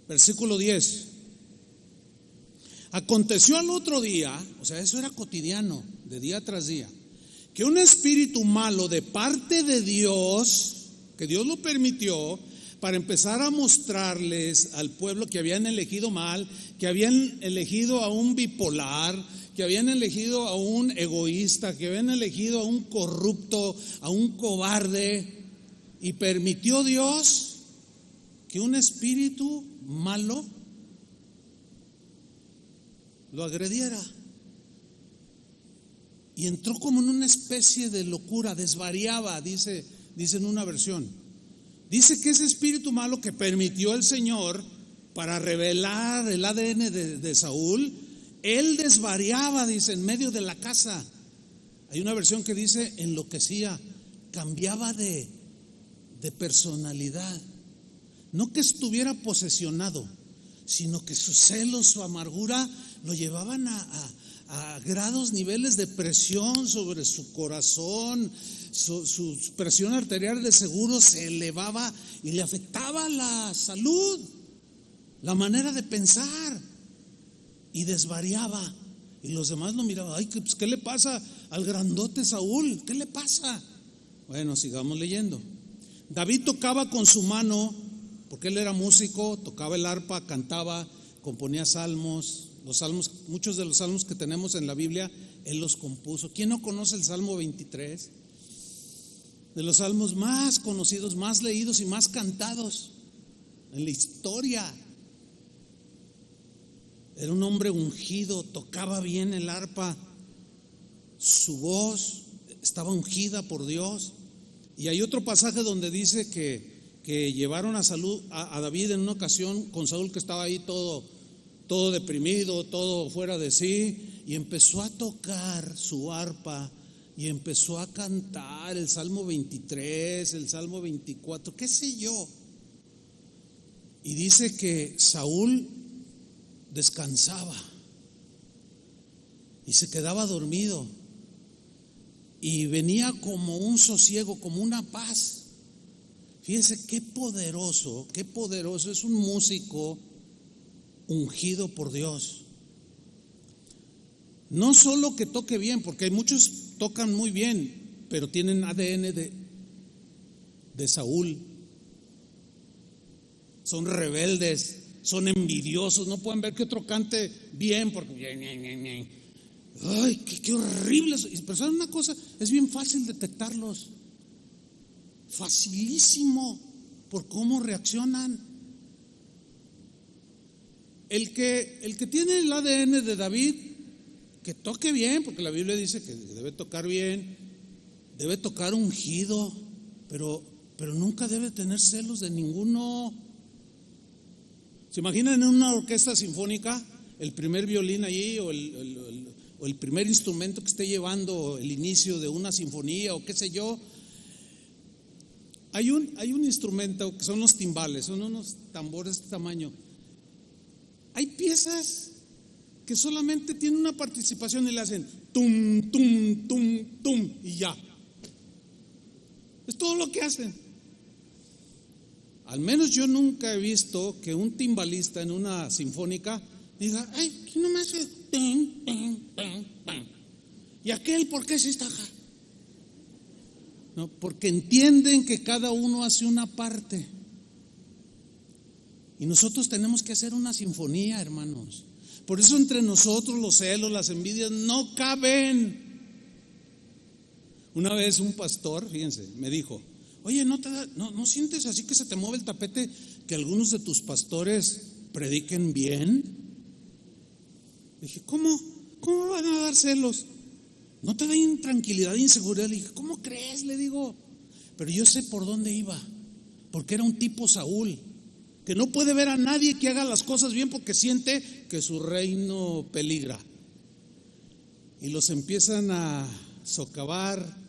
Versículo 10. Aconteció al otro día, o sea, eso era cotidiano, de día tras día, que un espíritu malo de parte de Dios, que Dios lo permitió, para empezar a mostrarles al pueblo que habían elegido mal, que habían elegido a un bipolar, que habían elegido a un egoísta, que habían elegido a un corrupto, a un cobarde, y permitió Dios que un espíritu malo lo agrediera. Y entró como en una especie de locura, desvariaba, dice en una versión. Dice que ese espíritu malo que permitió el Señor para revelar el ADN de Saúl, él desvariaba, dice, en medio de la casa. Hay una versión que dice enloquecía, cambiaba de personalidad. No que estuviera posesionado, sino que su celo, su amargura lo llevaban a grados, niveles de presión sobre su corazón. Su presión arterial de seguro se elevaba y le afectaba la salud, la manera de pensar, y desvariaba. Y los demás lo miraban. Ay, pues, ¿qué le pasa al grandote Saúl? ¿Qué le pasa? Bueno, sigamos leyendo. David tocaba con su mano, porque él era músico, tocaba el arpa, cantaba, componía salmos. Los salmos, muchos de los salmos que tenemos en la Biblia, él los compuso. ¿Quién no conoce el Salmo 23? De los salmos más conocidos, más leídos y más cantados en la historia. Era un hombre ungido, tocaba bien el arpa, su voz estaba ungida por Dios. Y hay otro pasaje donde dice que llevaron a David en una ocasión con Saúl, que estaba ahí todo deprimido, todo fuera de sí, y empezó a tocar su arpa y empezó a cantar el Salmo 23, el Salmo 24, qué sé yo. Y dice que Saúl descansaba y se quedaba dormido, y venía como un sosiego, como una paz. Fíjense qué poderoso es un músico ungido por Dios. No solo que toque bien, porque hay muchos tocan muy bien, pero tienen ADN de Saúl. Son rebeldes, son envidiosos, no pueden ver que otro cante bien porque ay, qué horrible. Pero ¿saben una cosa? Es bien fácil detectarlos, facilísimo, por cómo reaccionan. El que tiene el ADN de David que toque bien, porque la Biblia dice que debe tocar bien, debe tocar ungido, pero nunca debe tener celos de ninguno. ¿Se imaginan en una orquesta sinfónica el primer violín allí o el primer instrumento que esté llevando el inicio de una sinfonía o qué sé yo? Hay un instrumento que son los timbales, son unos tambores de este tamaño. Hay piezas que solamente tienen una participación y le hacen tum, tum, tum, tum y ya. Es todo lo que hacen. Al menos yo nunca he visto que un timbalista en una sinfónica diga, ay, aquí nomás es tum, tum, tum, tum. ¿Y aquel por qué se está acá? No, porque entienden que cada uno hace una parte. Y nosotros tenemos que hacer una sinfonía, hermanos. Por eso entre nosotros los celos, las envidias no caben. Una vez un pastor, fíjense, me dijo, oye, ¿no sientes así que se te mueve el tapete que algunos de tus pastores prediquen bien? Dije, ¿cómo van a dar celos? ¿No te da intranquilidad, inseguridad? Le dije, ¿cómo crees? Le digo, pero yo sé por dónde iba, porque era un tipo Saúl, que no puede ver a nadie que haga las cosas bien porque siente que su reino peligra. Y los empiezan a socavar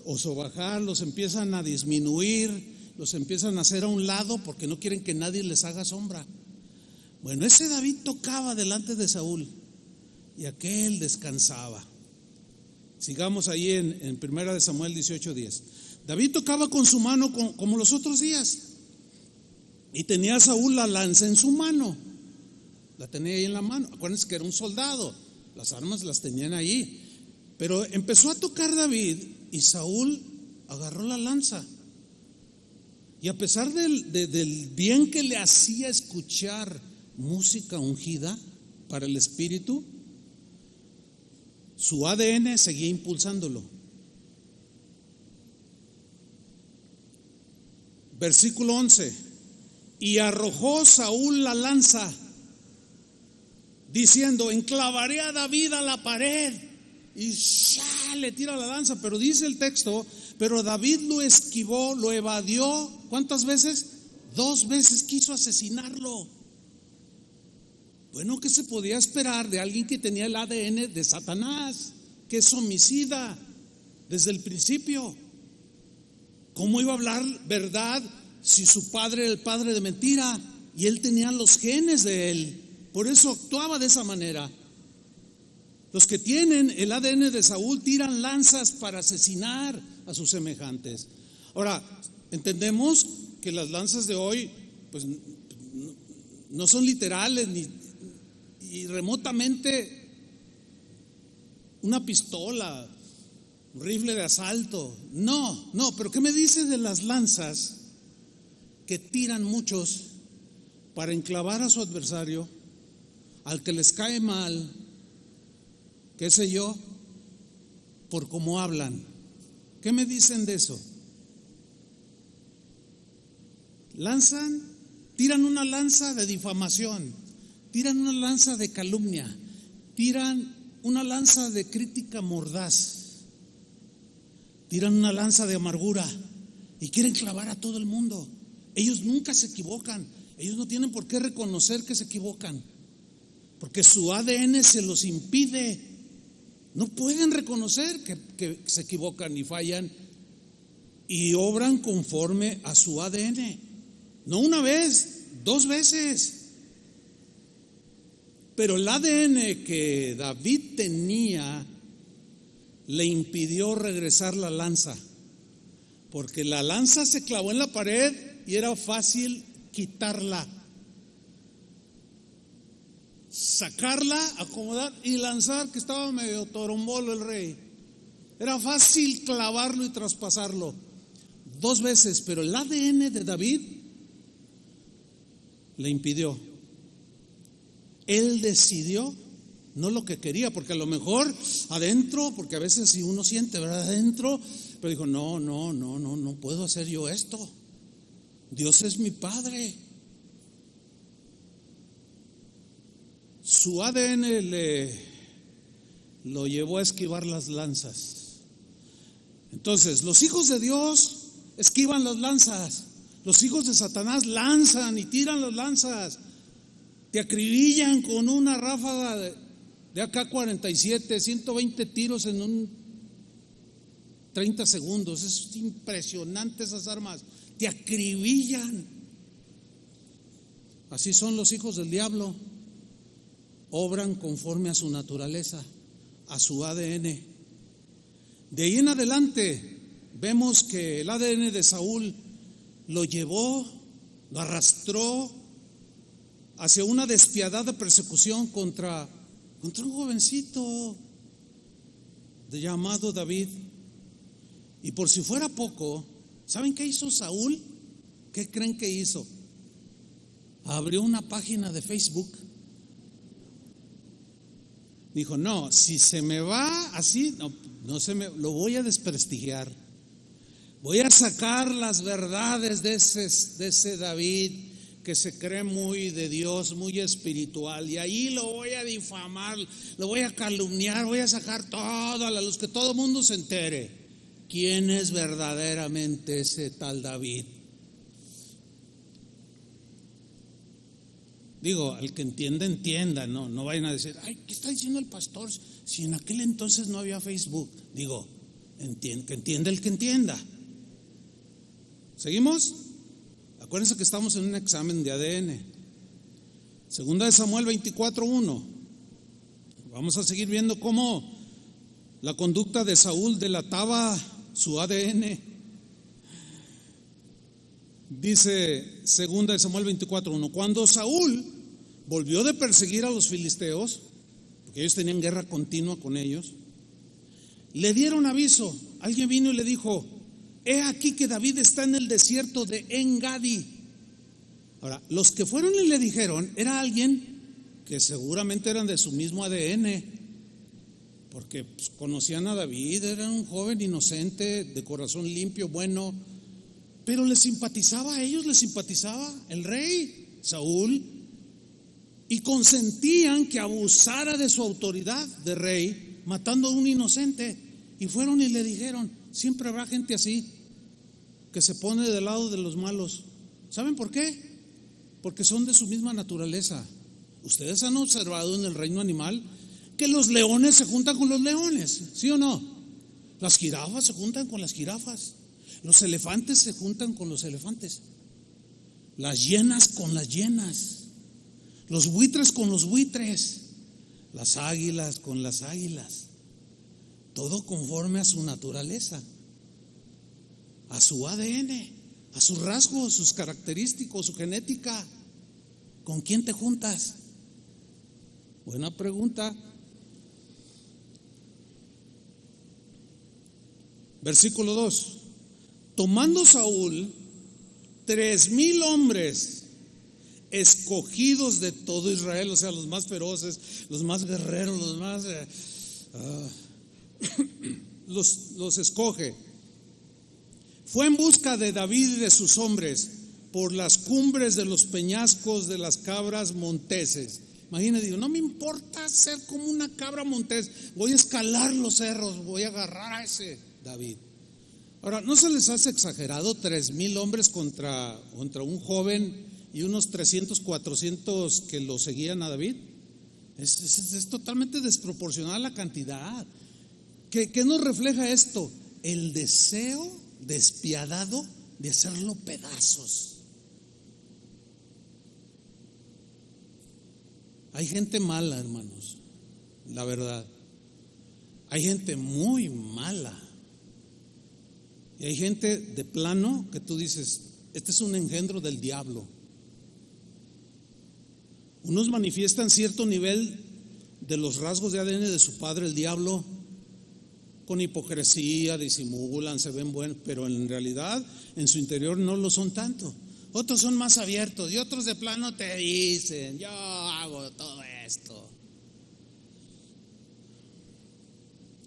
o sobajar, los empiezan a disminuir, los empiezan a hacer a un lado porque no quieren que nadie les haga sombra. Bueno, ese David tocaba delante de Saúl y aquel descansaba. Sigamos ahí en 1 Samuel 18:10. David tocaba con su mano como los otros días. Y tenía Saúl la lanza en su mano. La tenía ahí en la mano. Acuérdense que era un soldado. Las armas las tenían ahí. Pero empezó a tocar David y Saúl agarró la lanza. Y a pesar del bien que le hacía escuchar música ungida para el espíritu, su ADN seguía impulsándolo. Versículo 11. Y arrojó Saúl la lanza, diciendo, enclavaré a David a la pared. Y ¡sha! Le tira la lanza. Pero dice el texto, pero David lo esquivó, lo evadió. ¿Cuántas veces? 2 veces quiso asesinarlo. Bueno, ¿qué se podía esperar de alguien que tenía el ADN de Satanás, que es homicida desde el principio? ¿Cómo iba a hablar verdad si su padre era el padre de mentira y él tenía los genes de él? Por eso actuaba de esa manera. Los que tienen el ADN de Saúl tiran lanzas para asesinar a sus semejantes. Ahora, entendemos que las lanzas de hoy pues no son literales y remotamente una pistola, un rifle de asalto. No, pero ¿qué me dice de las lanzas que tiran muchos para enclavar a su adversario, al que les cae mal, qué sé yo, por cómo hablan? ¿Qué me dicen de eso? Tiran una lanza de difamación, tiran una lanza de calumnia, tiran una lanza de crítica mordaz, tiran una lanza de amargura y quieren clavar a todo el mundo. Ellos nunca se equivocan, ellos no tienen por qué reconocer que se equivocan, porque su ADN se los impide. No pueden reconocer que se equivocan y fallan y obran conforme a su ADN. No una vez, 2 veces. Pero el ADN que David tenía le impidió regresar la lanza, porque la lanza se clavó en la pared y era fácil quitarla, sacarla, acomodar y lanzar, que estaba medio torombolo el rey. Era fácil clavarlo y traspasarlo. 2 veces, pero el ADN de David le impidió. Él decidió, no lo que quería, porque a lo mejor adentro, porque a veces si uno siente, ¿verdad? Adentro, pero dijo, no puedo hacer yo esto. Dios es mi Padre. Su ADN lo llevó a esquivar las lanzas. Entonces, los hijos de Dios esquivan las lanzas. Los hijos de Satanás lanzan y tiran las lanzas. Te acribillan con una ráfaga de AK-47, 120 tiros en un 30 segundos. Es impresionante esas armas. Te acribillan. Así son los hijos del diablo. Obran conforme a su naturaleza, a su ADN. De ahí en adelante vemos que el ADN de Saúl lo llevó, lo arrastró hacia una despiadada persecución contra un jovencito llamado David. Y por si fuera poco, ¿saben qué hizo Saúl? ¿Qué creen que hizo? Abrió una página de Facebook. Dijo, no, si se me va así, lo voy a desprestigiar. Voy a sacar las verdades de ese David que se cree muy de Dios, muy espiritual, y ahí lo voy a difamar, lo voy a calumniar, voy a sacar todo a la luz, que todo el mundo se entere quién es verdaderamente ese tal David. Digo, al que entienda, entienda, no vayan a decir, ay, ¿qué está diciendo el pastor? Si en aquel entonces no había Facebook. Digo, que entienda el que entienda. ¿Seguimos? Acuérdense que estamos en un examen de ADN. Segunda de Samuel 24:1. Vamos a seguir viendo cómo la conducta de Saúl delataba su ADN. Dice segunda de Samuel 24:1. Cuando Saúl volvió de perseguir a los filisteos, porque ellos tenían guerra continua con ellos, le dieron aviso. Alguien vino y le dijo, he aquí que David está en el desierto de En-Gadi. Ahora, los que fueron y le dijeron, era alguien que seguramente eran de su mismo ADN, porque pues, conocían a David, era un joven inocente, de corazón limpio, bueno, pero les simpatizaba a ellos, les simpatizaba el rey Saúl, y consentían que abusara de su autoridad de rey, matando a un inocente. Y fueron y le dijeron, siempre habrá gente así, que se pone del lado de los malos. ¿Saben por qué? Porque son de su misma naturaleza. Ustedes han observado en el reino animal que los leones se juntan con los leones, ¿sí o no? Las jirafas se juntan con las jirafas. Los elefantes se juntan con los elefantes. Las hienas con las hienas. Los buitres con los buitres. Las águilas con las águilas. Todo conforme a su naturaleza, a su ADN, a sus rasgos, sus característicos, su genética. ¿Con quién te juntas? Buena pregunta. Versículo 2. Tomando Saúl 3,000 hombres escogidos de todo Israel, o sea, los más feroces, los más guerreros, los más los escoge. Fue en busca de David y de sus hombres por las cumbres de los peñascos de las cabras monteses. Imagínate, digo, no me importa ser como una cabra montés, voy a escalar los cerros, voy a agarrar a ese David. Ahora, ¿no se les hace exagerado 3,000 hombres contra un joven y unos 300, 400 que lo seguían a David? Es totalmente desproporcional la cantidad. ¿Qué nos refleja esto? El deseo despiadado de hacerlo pedazos. Hay gente mala, hermanos, la verdad. Hay gente muy mala. Y hay gente de plano que tú dices, este es un engendro del diablo. Unos manifiestan cierto nivel de los rasgos de ADN de su padre, el diablo, con hipocresía, disimulan, se ven buenos, pero en realidad en su interior no lo son tanto. Otros son más abiertos y otros de plano te dicen, yo hago todo esto.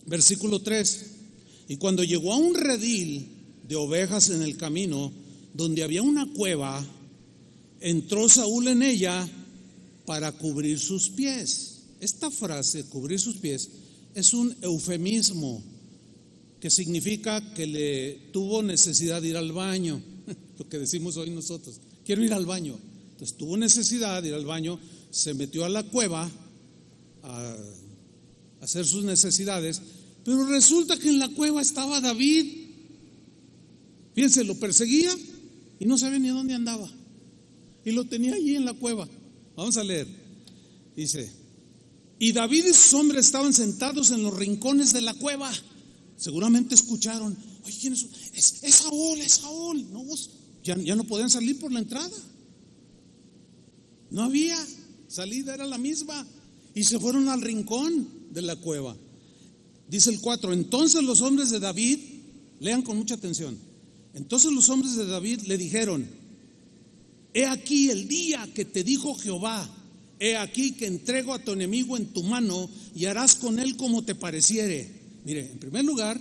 Versículo 3. Y cuando llegó a un redil de ovejas en el camino, donde había una cueva, entró Saúl en ella para cubrir sus pies. Esta frase, cubrir sus pies, es un eufemismo que significa que le tuvo necesidad de ir al baño, lo que decimos hoy nosotros, quiero ir al baño. Entonces tuvo necesidad de ir al baño, se metió a la cueva a hacer sus necesidades, pero resulta que en la cueva estaba David. Fíjense, lo perseguía y no sabía ni dónde andaba, y lo tenía allí en la cueva. Vamos a leer, dice: y David y sus hombres estaban sentados en los rincones de la cueva. Seguramente escucharon: oye, ¿quién es? Es Saúl, es Saúl. No, ya no podían salir por la entrada, no había salida, era la misma, y se fueron al rincón de la cueva. Dice el 4: entonces los hombres de David, lean con mucha atención, entonces los hombres de David le dijeron: he aquí el día que te dijo Jehová, he aquí que entrego a tu enemigo en tu mano y harás con él como te pareciere. Mire, en primer lugar,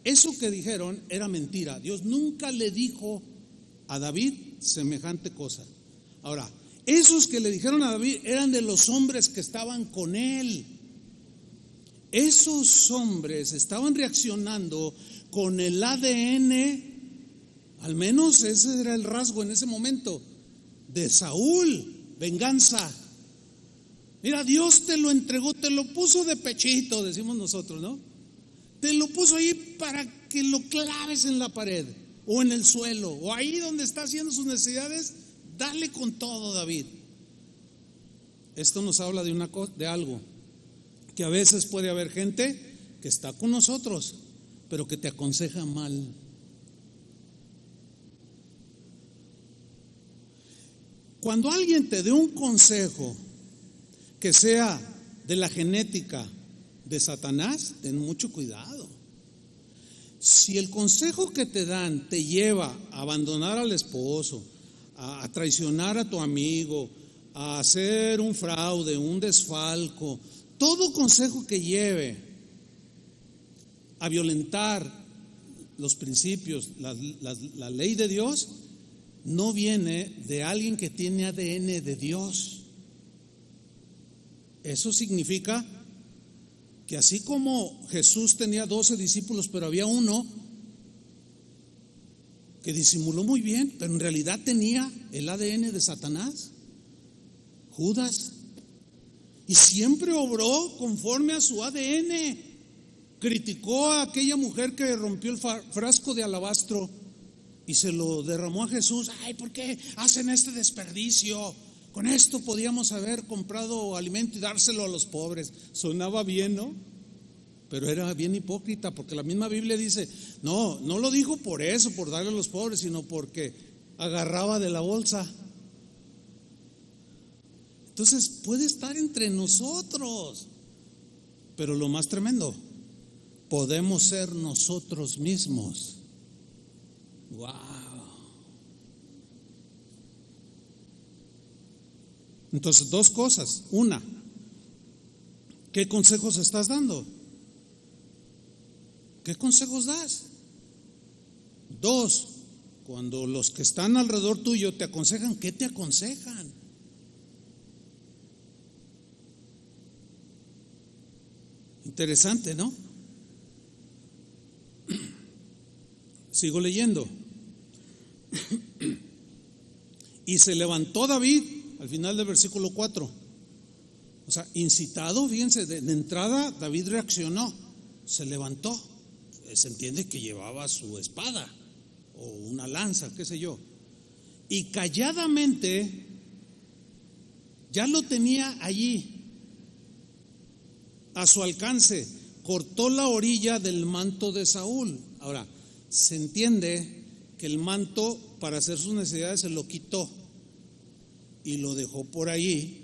eso que dijeron era mentira. Dios nunca le dijo a David semejante cosa. Ahora, esos que le dijeron a David eran de los hombres que estaban con él. Esos hombres estaban reaccionando con el ADN, al menos ese era el rasgo en ese momento, de Saúl: venganza. Mira, Dios te lo entregó, te lo puso de pechito, decimos nosotros, ¿no? Te lo puso ahí para que lo claves en la pared o en el suelo o ahí donde está haciendo sus necesidades. Dale con todo, David. Esto nos habla de algo, que a veces puede haber gente que está con nosotros, pero que te aconseja mal. Cuando alguien te dé un consejo que sea de la genética de Satanás, ten mucho cuidado. Si el consejo que te dan te lleva a abandonar al esposo, a traicionar a tu amigo, a hacer un fraude, un desfalco, todo consejo que lleve a violentar los principios, la ley de Dios, no viene de alguien que tiene ADN de Dios. Eso significa que así como Jesús tenía 12 discípulos, pero había uno que disimuló muy bien, pero en realidad tenía el ADN de Satanás, Judas, y siempre obró conforme a su ADN. Criticó a aquella mujer que rompió el frasco de alabastro y se lo derramó a Jesús. Ay, ¿por qué hacen este desperdicio? Con esto podíamos haber comprado alimento y dárselo a los pobres. Sonaba bien, ¿no? Pero era bien hipócrita, porque la misma Biblia dice: no lo dijo por eso, por darle a los pobres, sino porque agarraba de la bolsa. Entonces puede estar entre nosotros, pero lo más tremendo, podemos ser nosotros mismos. ¡Wow! Entonces, dos cosas. Una, ¿qué consejos estás dando? ¿Qué consejos das? Dos, cuando los que están alrededor tuyo te aconsejan, ¿qué te aconsejan? Interesante, ¿no? Sigo leyendo. Y se levantó David, al final del versículo 4. O sea, incitado, fíjense, de entrada David reaccionó, se levantó. Se entiende que llevaba su espada o una lanza, qué sé yo. Y calladamente ya lo tenía allí, a su alcance. Cortó la orilla del manto de Saúl. Ahora, se entiende que el manto para hacer sus necesidades se lo quitó y lo dejó por ahí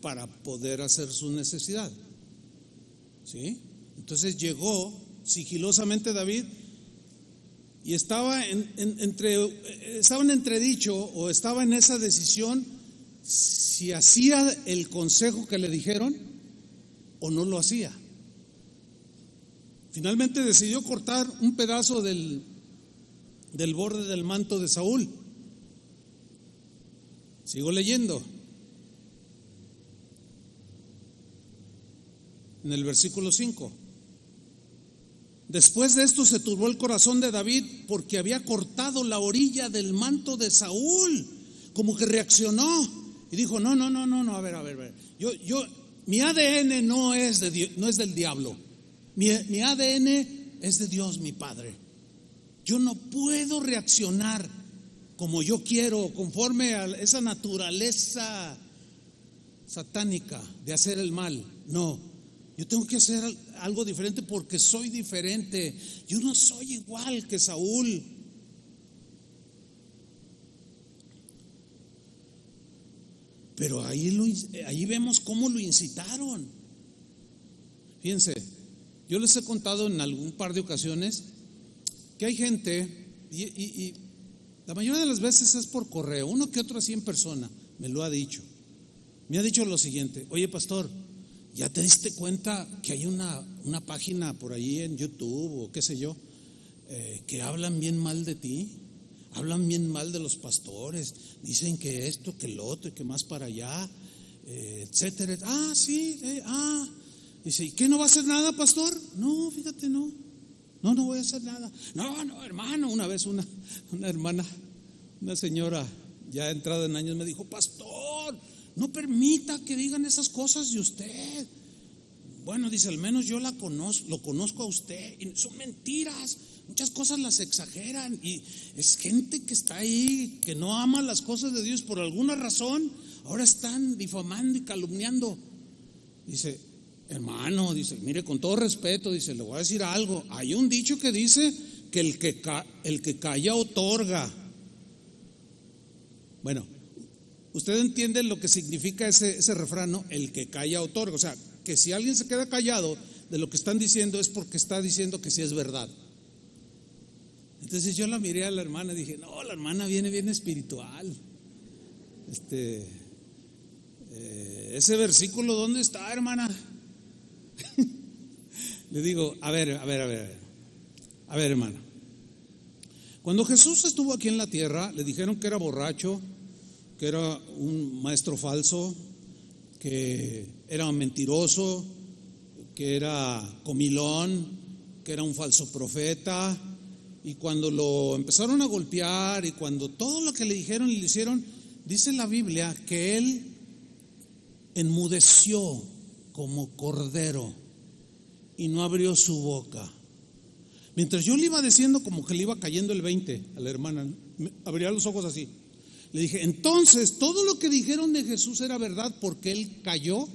para poder hacer su necesidad. ¿Sí? Entonces llegó sigilosamente David y estaba en entredicho, o estaba en esa decisión si hacía el consejo que le dijeron o no lo hacía. Finalmente decidió cortar un pedazo del borde del manto de Saúl. Sigo leyendo. en el versículo 5. Después de esto se turbó el corazón de David porque había cortado la orilla del manto de Saúl. Como que reaccionó y dijo: no, a ver. Mi ADN no es del diablo. Mi ADN es de Dios, mi Padre. Yo no puedo reaccionar como yo quiero, conforme a esa naturaleza satánica de hacer el mal. No, yo tengo que hacer algo diferente porque soy diferente. Yo no soy igual que Saúl. Pero ahí vemos cómo lo incitaron. Fíjense, yo les he contado en algún par de ocasiones que hay gente, y la mayoría de las veces es por correo, uno que otro así en persona, me lo ha dicho. Me ha dicho lo siguiente: oye, pastor, ¿ya te diste cuenta que hay una página por ahí en YouTube o qué sé yo, que hablan bien mal de ti? Hablan bien mal de los pastores, dicen que esto, que lo otro, y que más para allá, etcétera. Sí, dice: ¿y qué, no va a hacer nada, pastor? No, fíjate, no voy a hacer nada. No, hermano, una vez una hermana, una señora ya entrada en años me dijo: pastor, no permita que digan esas cosas de usted. Bueno, dice, al menos yo lo conozco a usted, y son mentiras. Muchas cosas las exageran y es gente que está ahí, que no ama las cosas de Dios por alguna razón. Ahora están difamando y calumniando. Dice: hermano, dice, mire, con todo respeto, dice, le voy a decir algo. Hay un dicho que dice que el que calla otorga. Bueno, usted entiende lo que significa ese refrán, ¿no? El que calla otorga. O sea, que si alguien se queda callado de lo que están diciendo es porque está diciendo que sí es verdad. Entonces yo la miré a la hermana y dije: no, la hermana viene bien espiritual. Ese versículo, ¿dónde está, hermana? Le digo: a ver, hermana. Cuando Jesús estuvo aquí en la tierra, le dijeron que era borracho, que era un maestro falso, que era mentiroso, que era comilón, que era un falso profeta. Y cuando lo empezaron a golpear y cuando todo lo que le dijeron y le hicieron, dice la Biblia que él enmudeció como cordero y no abrió su boca. Mientras yo le iba diciendo, como que le iba cayendo el 20 a la hermana, abría los ojos así. Le dije: entonces todo lo que dijeron de Jesús era verdad porque él cayó,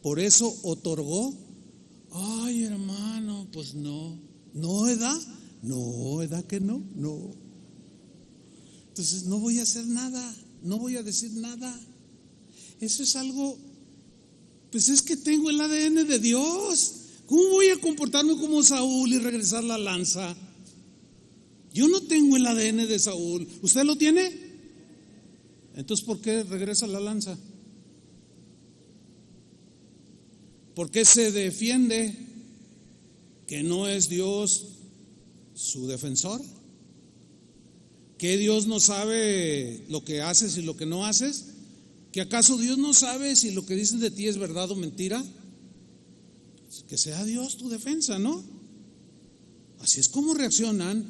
por eso otorgó. Ay, hermano, pues no, ¿verdad que no? Entonces no voy a hacer nada, no voy a decir nada. Eso es algo, pues es que tengo el ADN de Dios. ¿Cómo voy a comportarme como Saúl y regresar la lanza? Yo no tengo el ADN de Saúl. ¿Usted lo tiene? Entonces, ¿por qué regresa la lanza? ¿Por qué se defiende que no es Dios su defensor? ¿Que Dios no sabe lo que haces y lo que no haces? ¿Que acaso Dios no sabe si lo que dicen de ti es verdad o mentira? Que sea Dios tu defensa, ¿no? Así es como reaccionan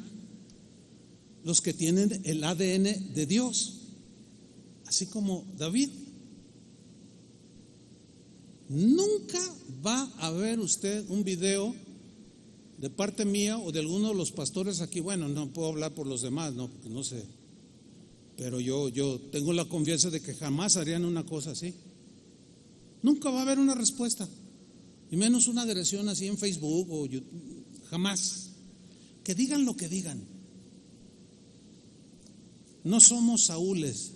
los que tienen el ADN de Dios, así como David. Nunca va a ver usted un video de parte mía o de alguno de los pastores aquí. Bueno, no puedo hablar por los demás, no, porque no sé, pero yo tengo la confianza de que jamás harían una cosa así. Nunca va a haber una respuesta, y menos una agresión así en Facebook o YouTube, jamás. Que digan lo que digan. No somos Saúles,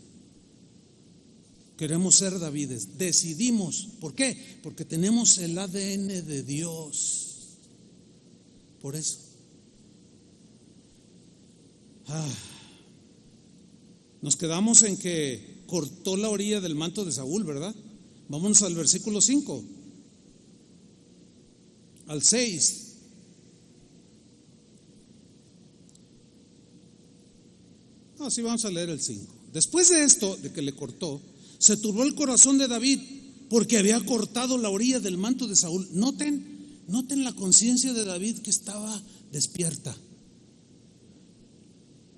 queremos ser Davides. Decidimos. ¿Por qué? Porque tenemos el ADN de Dios. Por eso. Nos quedamos en que cortó la orilla del manto de Saúl, ¿verdad? Vámonos al versículo 5, al 6. Sí, vamos a leer el 5. Después de esto, de que le cortó, se turbó el corazón de David porque había cortado la orilla del manto de Saúl. Noten la conciencia de David, que estaba despierta.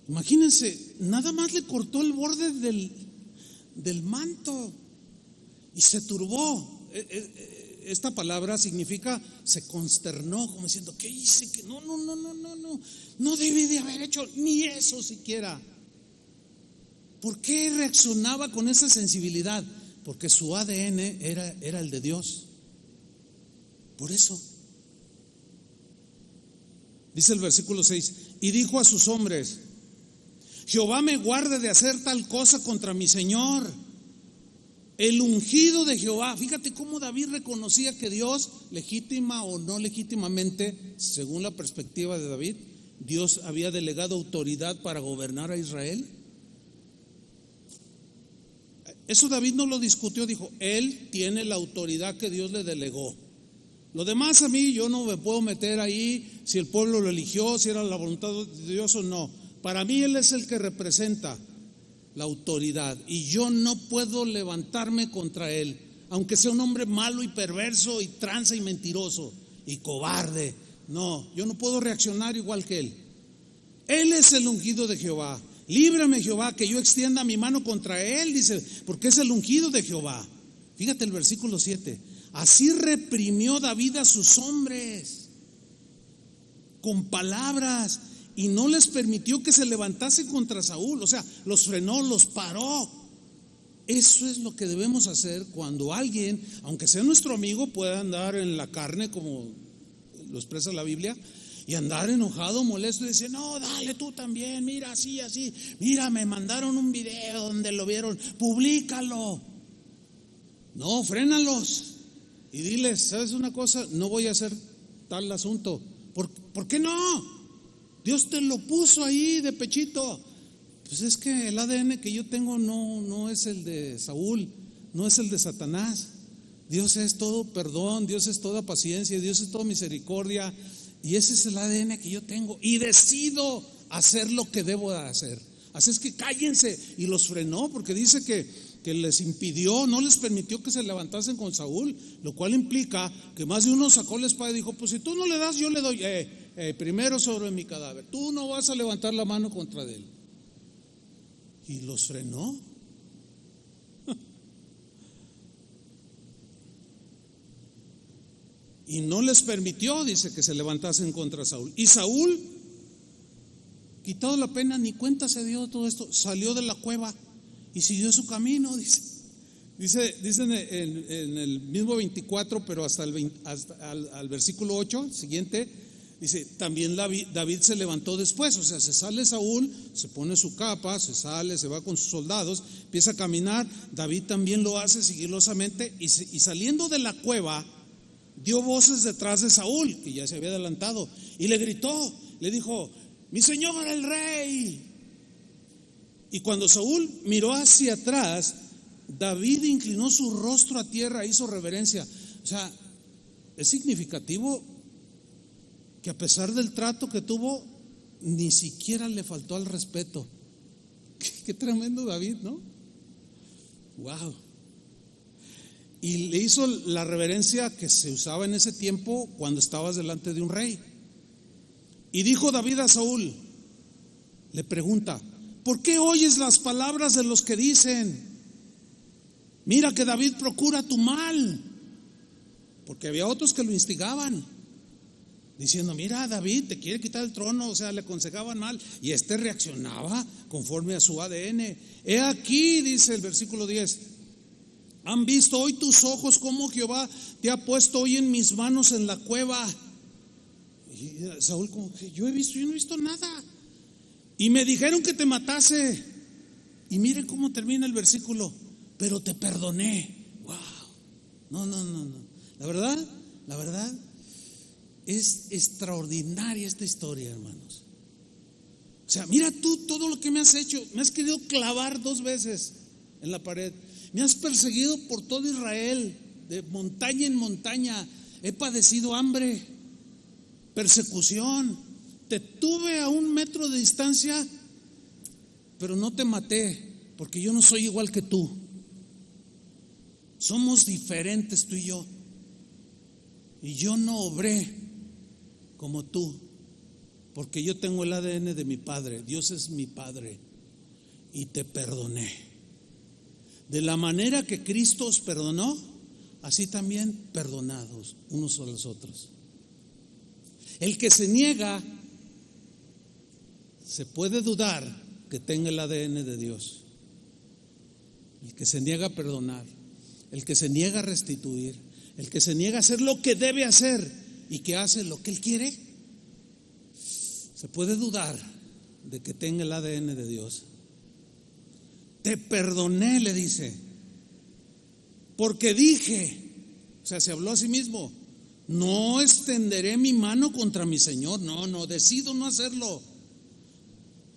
Imagínense, nada más le cortó el borde del manto y se turbó. Esta palabra significa se consternó, como diciendo, ¿qué hice? Que no debí de haber hecho ni eso siquiera. ¿Por qué reaccionaba con esa sensibilidad? Porque su ADN era el de Dios. Por eso dice el versículo 6: y dijo a sus hombres: Jehová me guarde de hacer tal cosa contra mi Señor, el ungido de Jehová. Fíjate cómo David reconocía que Dios, legítima o no legítimamente, según la perspectiva de David, Dios había delegado autoridad para gobernar a Israel. Eso David no lo discutió, dijo, él tiene la autoridad que Dios le delegó. Lo demás a mí, yo no me puedo meter ahí si el pueblo lo eligió, si era la voluntad de Dios o no. Para mí él es el que representa la autoridad y yo no puedo levantarme contra él, aunque sea un hombre malo y perverso y tranza y mentiroso y cobarde. No, yo no puedo reaccionar igual que él. Él es el ungido de Jehová. Líbrame, Jehová, que yo extienda mi mano contra él, dice, porque es el ungido de Jehová. Fíjate el versículo 7. Así reprimió David a sus hombres con palabras y no les permitió que se levantasen contra Saúl. O sea, los frenó, los paró. Eso es lo que debemos hacer cuando alguien, aunque sea nuestro amigo, pueda andar en la carne, como lo expresa la Biblia, y andar enojado, molesto y decir, no, dale tú también, mira, así, mira, me mandaron un video donde lo vieron, públicalo. No, frénalos y diles, ¿sabes una cosa? No voy a hacer tal asunto. ¿Por qué no? Dios te lo puso ahí de pechito. Pues es que el ADN que yo tengo no es el de Saúl, no es el de Satanás. Dios es todo perdón, Dios es toda paciencia, Dios es toda misericordia. Y ese es el ADN que yo tengo y decido hacer lo que debo de hacer. Así es que cállense. Y los frenó porque dice que les impidió, no les permitió que se levantasen con Saúl, lo cual implica que más de uno sacó la espada y dijo, pues si tú no le das, yo le doy. Primero sobre mi cadáver, tú no vas a levantar la mano contra él. Y los frenó. Y no les permitió, dice, que se levantasen contra Saúl. Y Saúl, quitado la pena, ni cuenta se dio de todo esto, salió de la cueva y siguió su camino, dice en el mismo 24, pero hasta al versículo 8 siguiente, dice, también David se levantó después, o sea, se sale Saúl, se pone su capa, se sale, se va con sus soldados, empieza a caminar, David también lo hace sigilosamente y saliendo de la cueva, dio voces detrás de Saúl, que ya se había adelantado, y le gritó, le dijo, mi señor el rey. Y cuando Saúl miró hacia atrás, David inclinó su rostro a tierra, hizo reverencia. O sea, es significativo que a pesar del trato que tuvo, ni siquiera le faltó al respeto. Qué tremendo David, ¿no? Wow. Y le hizo la reverencia que se usaba en ese tiempo cuando estabas delante de un rey. Y dijo David a Saúl, le pregunta, ¿por qué oyes las palabras de los que dicen? Mira que David procura tu mal. Porque había otros que lo instigaban, diciendo, mira, David te quiere quitar el trono, o sea, le aconsejaban mal. Y este reaccionaba conforme a su ADN. He aquí, dice el versículo 10, ¿han visto hoy tus ojos cómo Jehová te ha puesto hoy en mis manos en la cueva? Y Saúl como que yo no he visto nada. Y me dijeron que te matase. Y miren cómo termina el versículo, pero te perdoné. Wow. No. La verdad es extraordinaria esta historia, hermanos. O sea, mira tú todo lo que me has hecho. Me has querido clavar 2 veces en la pared. Me has perseguido por todo Israel, de montaña en montaña. He padecido hambre, persecución. Te tuve a 1 metro de distancia, pero no te maté, porque yo no soy igual que tú. Somos diferentes tú y yo. Y yo no obré como tú, porque yo tengo el ADN de mi Padre. Dios es mi Padre y te perdoné. De la manera que Cristo os perdonó, así también perdonados unos a los otros. El que se niega, se puede dudar que tenga el ADN de Dios. El que se niega a perdonar, el que se niega a restituir, el que se niega a hacer lo que debe hacer y que hace lo que él quiere, se puede dudar de que tenga el ADN de Dios. Te perdoné, le dice, porque dije, o sea, se habló a sí mismo, no extenderé mi mano contra mi Señor. No, decido no hacerlo.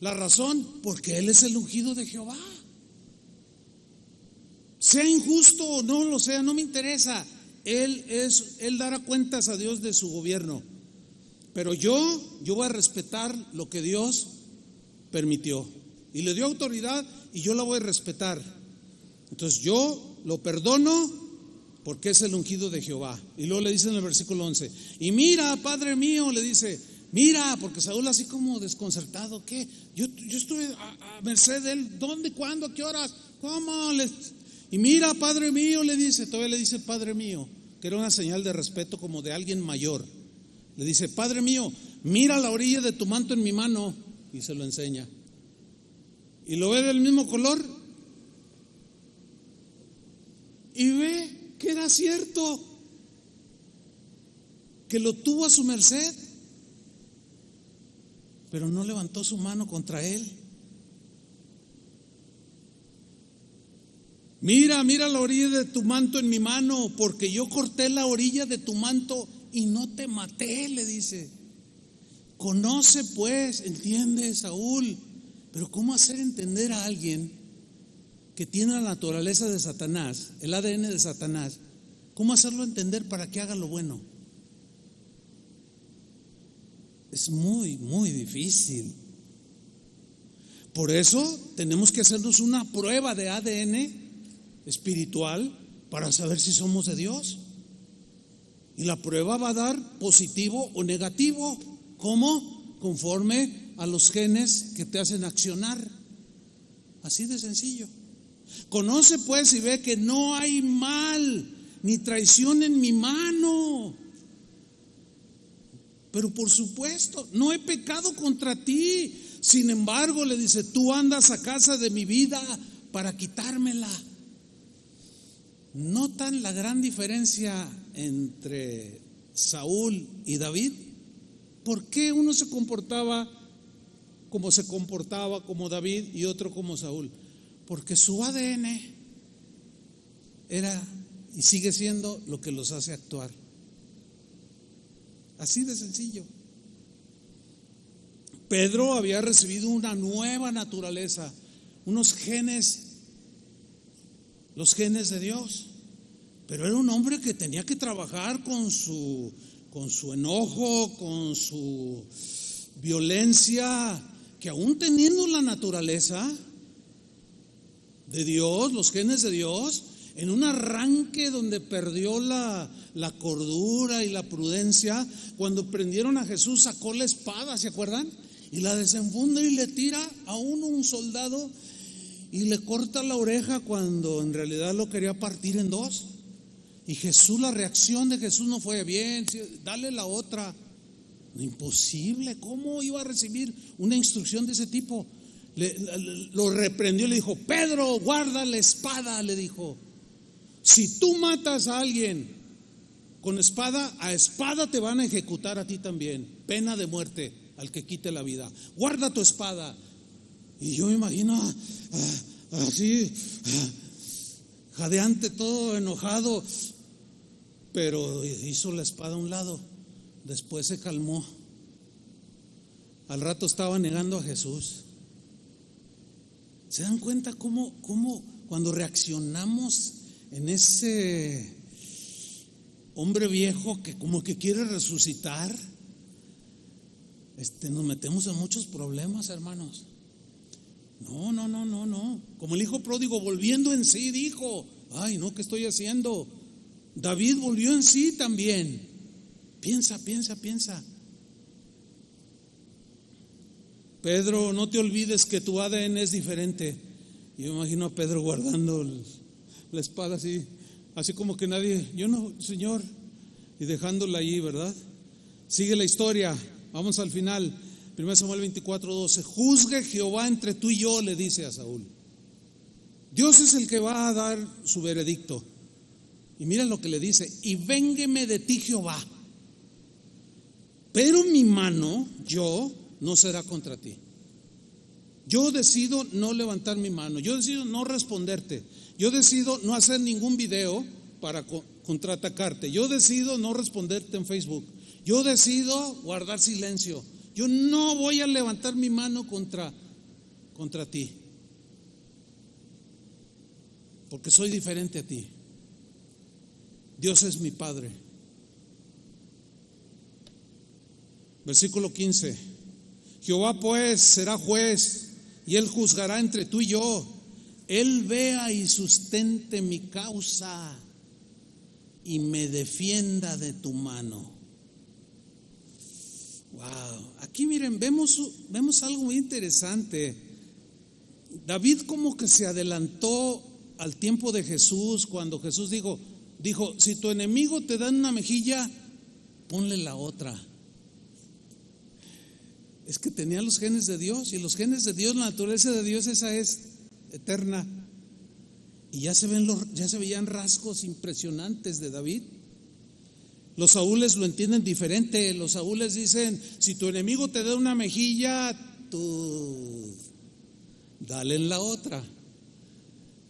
La razón, porque Él es el ungido de Jehová. Sea injusto o no lo sea, no me interesa. Él dará cuentas a Dios de su gobierno. Pero yo voy a respetar lo que Dios permitió. Y le dio autoridad y yo la voy a respetar. Entonces yo lo perdono porque es el ungido de Jehová. Y luego le dice en el versículo 11, y mira, Padre mío, le dice, mira, porque Saúl así como desconcertado, ¿qué? Yo estuve a merced de él, ¿dónde, cuándo, a qué horas? ¿Cómo? Y mira, Padre mío, le dice, todavía le dice Padre mío, que era una señal de respeto como de alguien mayor. Le dice, Padre mío, mira la orilla de tu manto en mi mano, y se lo enseña. Y lo ve del mismo color, y ve que era cierto, que lo tuvo a su merced, pero no levantó su mano contra él. Mira la orilla de tu manto en mi mano, porque yo corté la orilla de tu manto y no te maté, le dice. Conoce pues, entiende, Saúl, pero ¿cómo hacer entender a alguien que tiene la naturaleza de Satanás, el ADN de Satanás? ¿Cómo hacerlo entender para que haga lo bueno? Es muy, muy difícil. Por eso tenemos que hacernos una prueba de ADN espiritual para saber si somos de Dios. Y la prueba va a dar positivo o negativo. ¿Cómo? Conforme a los genes que te hacen accionar. Así de sencillo. Conoce pues y ve que no hay mal ni traición en mi mano. Pero por supuesto, no he pecado contra ti. Sin embargo, le dice, tú andas a casa de mi vida para quitármela. ¿Notan la gran diferencia entre Saúl y David? ¿Por qué uno se comportaba como David y otro como Saúl? Porque su ADN era y sigue siendo lo que los hace actuar. Así de sencillo. Pedro había recibido una nueva naturaleza, unos genes, los genes de Dios, pero era un hombre que tenía que trabajar con su enojo, con su violencia, que aún teniendo la naturaleza de Dios, los genes de Dios, en un arranque donde perdió la cordura y la prudencia, cuando prendieron a Jesús sacó la espada, ¿se acuerdan? Y la desenfunda y le tira a un soldado y le corta la oreja cuando en realidad lo quería partir en dos. Y Jesús, la reacción de Jesús no fue bien, dale la otra. Imposible, ¿cómo iba a recibir una instrucción de ese tipo? Lo reprendió y le dijo, Pedro, guarda la espada, le dijo. Si tú matas a alguien con espada, a espada te van a ejecutar a ti también, pena de muerte al que quite la vida. Guarda tu espada. Y yo me imagino así, jadeante, todo enojado, pero hizo la espada a un lado. Después se calmó. Al rato estaba negando a Jesús. ¿Se dan cuenta cómo cuando reaccionamos en ese hombre viejo que como que quiere resucitar, nos metemos en muchos problemas, hermanos? No, no, no, no, no. Como el hijo pródigo volviendo en sí dijo, ay, no, ¿qué estoy haciendo? David volvió en sí también. Piensa, piensa, piensa. Pedro, no te olvides que tu ADN es diferente. Yo me imagino a Pedro guardando la espada así como que nadie, yo no, Señor, y dejándola ahí, ¿verdad? Sigue la historia, vamos al final. 1 Samuel 24:12. Juzgue Jehová entre tú y yo, le dice a Saúl. Dios es el que va a dar su veredicto. Y mira lo que le dice: y véngueme de ti, Jehová, pero mi mano, yo, no será contra ti. Yo decido no levantar mi mano, yo decido no responderte, yo decido no hacer ningún video para contraatacarte, yo decido no responderte en Facebook, yo decido guardar silencio. Yo no voy a levantar mi mano contra ti, porque soy diferente a ti. Dios es mi Padre. Versículo 15. Jehová pues será juez, y él juzgará entre tú y yo. Él vea y sustente mi causa, y me defienda de tu mano. Wow, aquí miren, vemos algo muy interesante. David como que se adelantó al tiempo de Jesús, cuando Jesús dijo, si tu enemigo te da una mejilla, ponle la otra. Es que tenía los genes de Dios, y los genes de Dios, la naturaleza de Dios, esa es eterna. Y ya se veían rasgos impresionantes de David. Los saúles lo entienden diferente. Los saúles dicen, si tu enemigo te da una mejilla, tú dale en la otra,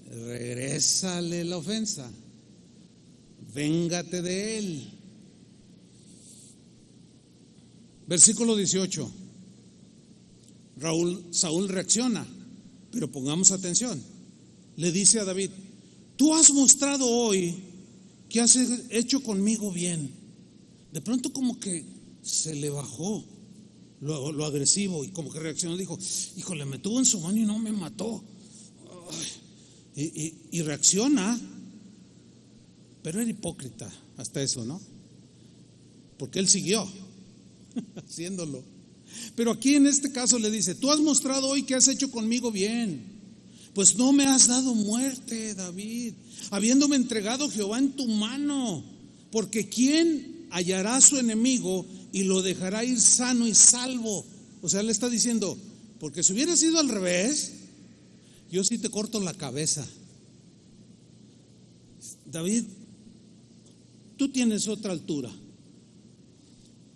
regrésale la ofensa, véngate de él. Versículo 18. Saúl reacciona, pero pongamos atención. Le dice a David: tú has mostrado hoy que has hecho conmigo bien. De pronto como que se le bajó lo agresivo, y como que reaccionó, dijo, híjole, me tuvo en su mano y no me mató. Y reacciona, pero era hipócrita hasta eso, ¿no? Porque él siguió haciéndolo. Pero aquí en este caso le dice: tú has mostrado hoy que has hecho conmigo bien, pues no me has dado muerte, David, habiéndome entregado Jehová en tu mano. Porque ¿quién hallará a su enemigo y lo dejará ir sano y salvo? O sea, le está diciendo, porque si hubiera sido al revés, yo sí te corto la cabeza. David, tú tienes otra altura,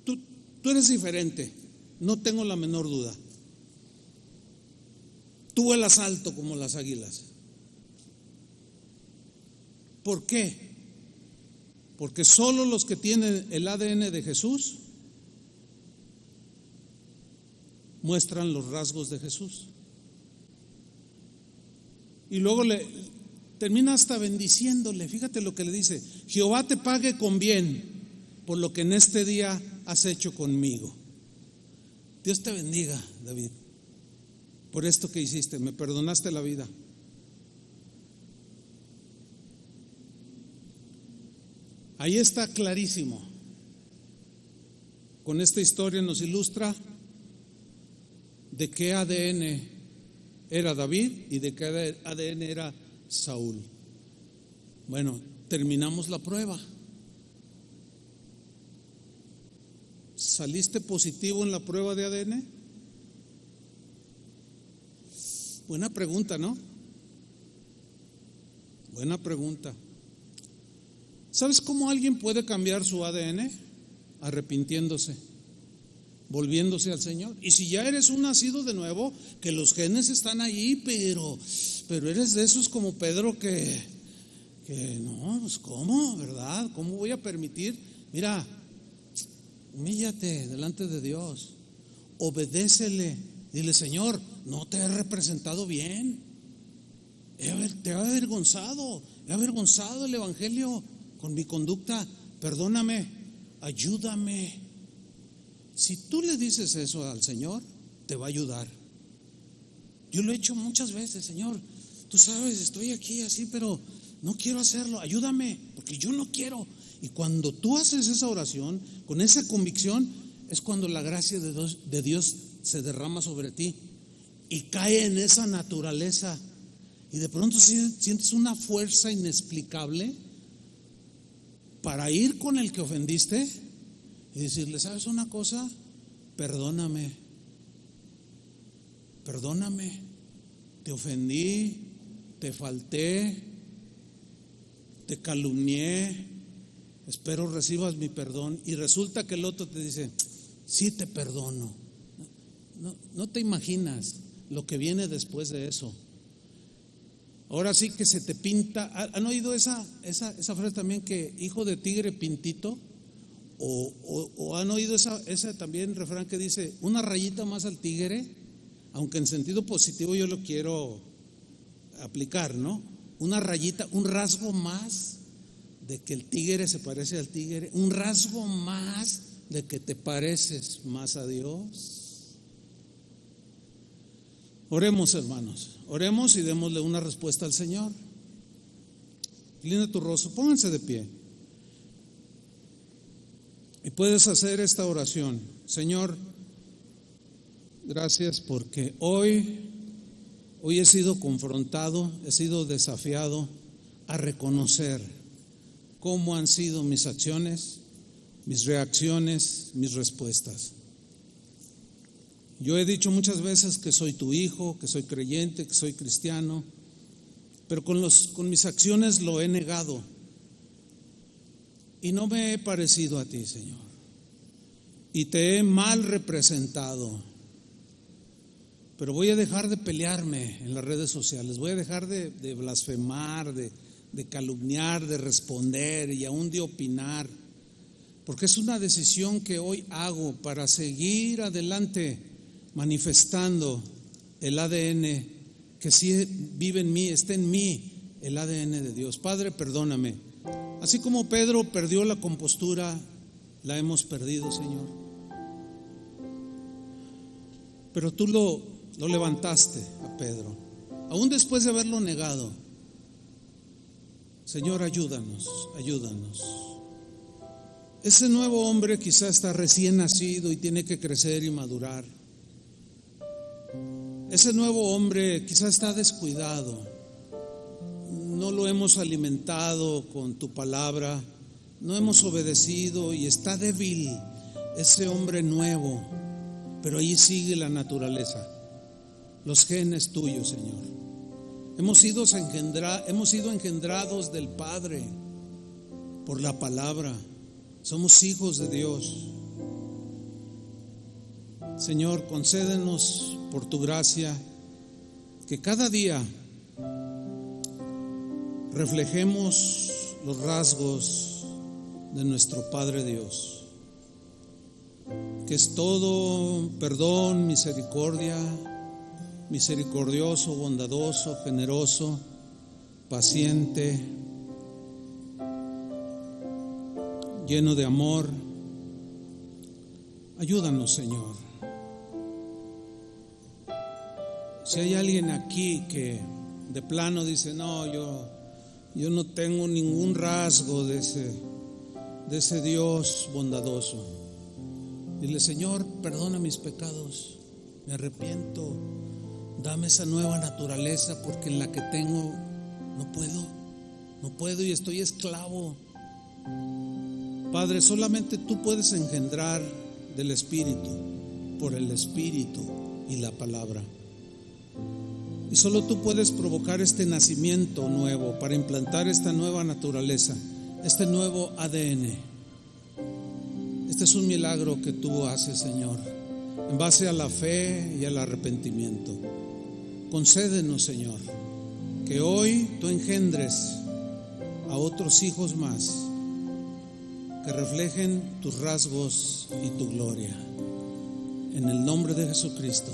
tú eres diferente, no tengo la menor duda. Tú vuelas alto como las águilas. ¿Por qué? Porque solo los que tienen el ADN de Jesús muestran los rasgos de Jesús. Y luego le termina hasta bendiciéndole. Fíjate lo que le dice: Jehová te pague con bien por lo que en este día has hecho conmigo. Dios te bendiga, David, por esto que hiciste, me perdonaste la vida. Ahí está clarísimo. Con esta historia nos ilustra de qué ADN era David y de qué ADN era Saúl. Bueno, terminamos la prueba. ¿Saliste positivo en la prueba de ADN? Buena pregunta, ¿no? Buena pregunta. ¿Sabes cómo alguien puede cambiar su ADN? Arrepintiéndose, volviéndose al Señor. Y si ya eres un nacido de nuevo, que los genes están ahí, pero eres de esos como Pedro que no, pues ¿cómo? ¿Verdad? ¿Cómo voy a permitir? Mira, humíllate delante de Dios, obedécele, dile: Señor, no te he representado bien, te he avergonzado el Evangelio con mi conducta, perdóname, ayúdame. Si tú le dices eso al Señor, te va a ayudar. Yo lo he hecho muchas veces, Señor, tú sabes, estoy aquí así, pero no quiero hacerlo, ayúdame, porque yo no quiero. Y cuando tú haces esa oración, con esa convicción, es cuando la gracia de Dios se derrama sobre ti y cae en esa naturaleza. Y de pronto sientes una fuerza inexplicable para ir con el que ofendiste y decirle, ¿sabes una cosa? Perdóname, te ofendí, te falté, te calumnié, espero recibas mi perdón. Y resulta que el otro te dice, sí te perdono. No te imaginas lo que viene después de eso. Ahora sí que se te pinta. ¿Han oído esa frase también, que hijo de tigre pintito? O han oído esa también refrán que dice, una rayita más al tigre, aunque en sentido positivo yo lo quiero aplicar, ¿no? Una rayita, un rasgo más de que el tigre se parece al tigre, un rasgo más de que te pareces más a Dios. Oremos, hermanos, oremos y démosle una respuesta al Señor. Inclina tu rostro, pónganse de pie. Y puedes hacer esta oración. Señor, gracias porque hoy he sido confrontado, he sido desafiado a reconocer cómo han sido mis acciones, mis reacciones, mis respuestas. Yo he dicho muchas veces que soy tu hijo, que soy creyente, que soy cristiano, pero con mis acciones lo he negado y no me he parecido a ti, Señor, y te he mal representado. Pero voy a dejar de pelearme en las redes sociales, voy a dejar de blasfemar, de calumniar, de responder y aún de opinar, porque es una decisión que hoy hago para seguir adelante manifestando el ADN que sí vive en mí, está en mí, el ADN de Dios. Padre, perdóname. Así como Pedro perdió la compostura, la hemos perdido, Señor. Pero tú lo levantaste a Pedro, aún después de haberlo negado. Señor, ayúdanos. Ese nuevo hombre quizá está recién nacido y tiene que crecer y madurar. Ese nuevo hombre quizá está descuidado, no lo hemos alimentado con tu palabra, no hemos obedecido y está débil ese hombre nuevo, pero ahí sigue la naturaleza, los genes tuyos, Señor. Hemos sido engendrados del Padre por la palabra, somos hijos de Dios. Señor, concédenos por tu gracia que cada día reflejemos los rasgos de nuestro Padre Dios, que es todo perdón, misericordia, misericordioso, bondadoso, generoso, paciente, lleno de amor. Ayúdanos, Señor. Si hay alguien aquí que de plano dice, no, yo no tengo ningún rasgo de ese Dios bondadoso, dile, Señor, perdona mis pecados, me arrepiento, dame esa nueva naturaleza, porque en la que tengo no puedo y estoy esclavo. Padre, solamente tú puedes engendrar del Espíritu, por el Espíritu y la palabra. Y solo tú puedes provocar este nacimiento nuevo para implantar esta nueva naturaleza, este nuevo ADN. Este es un milagro que tú haces, Señor, en base a la fe y al arrepentimiento. Concédenos, Señor, que hoy tú engendres a otros hijos más que reflejen tus rasgos y tu gloria. En el nombre de Jesucristo.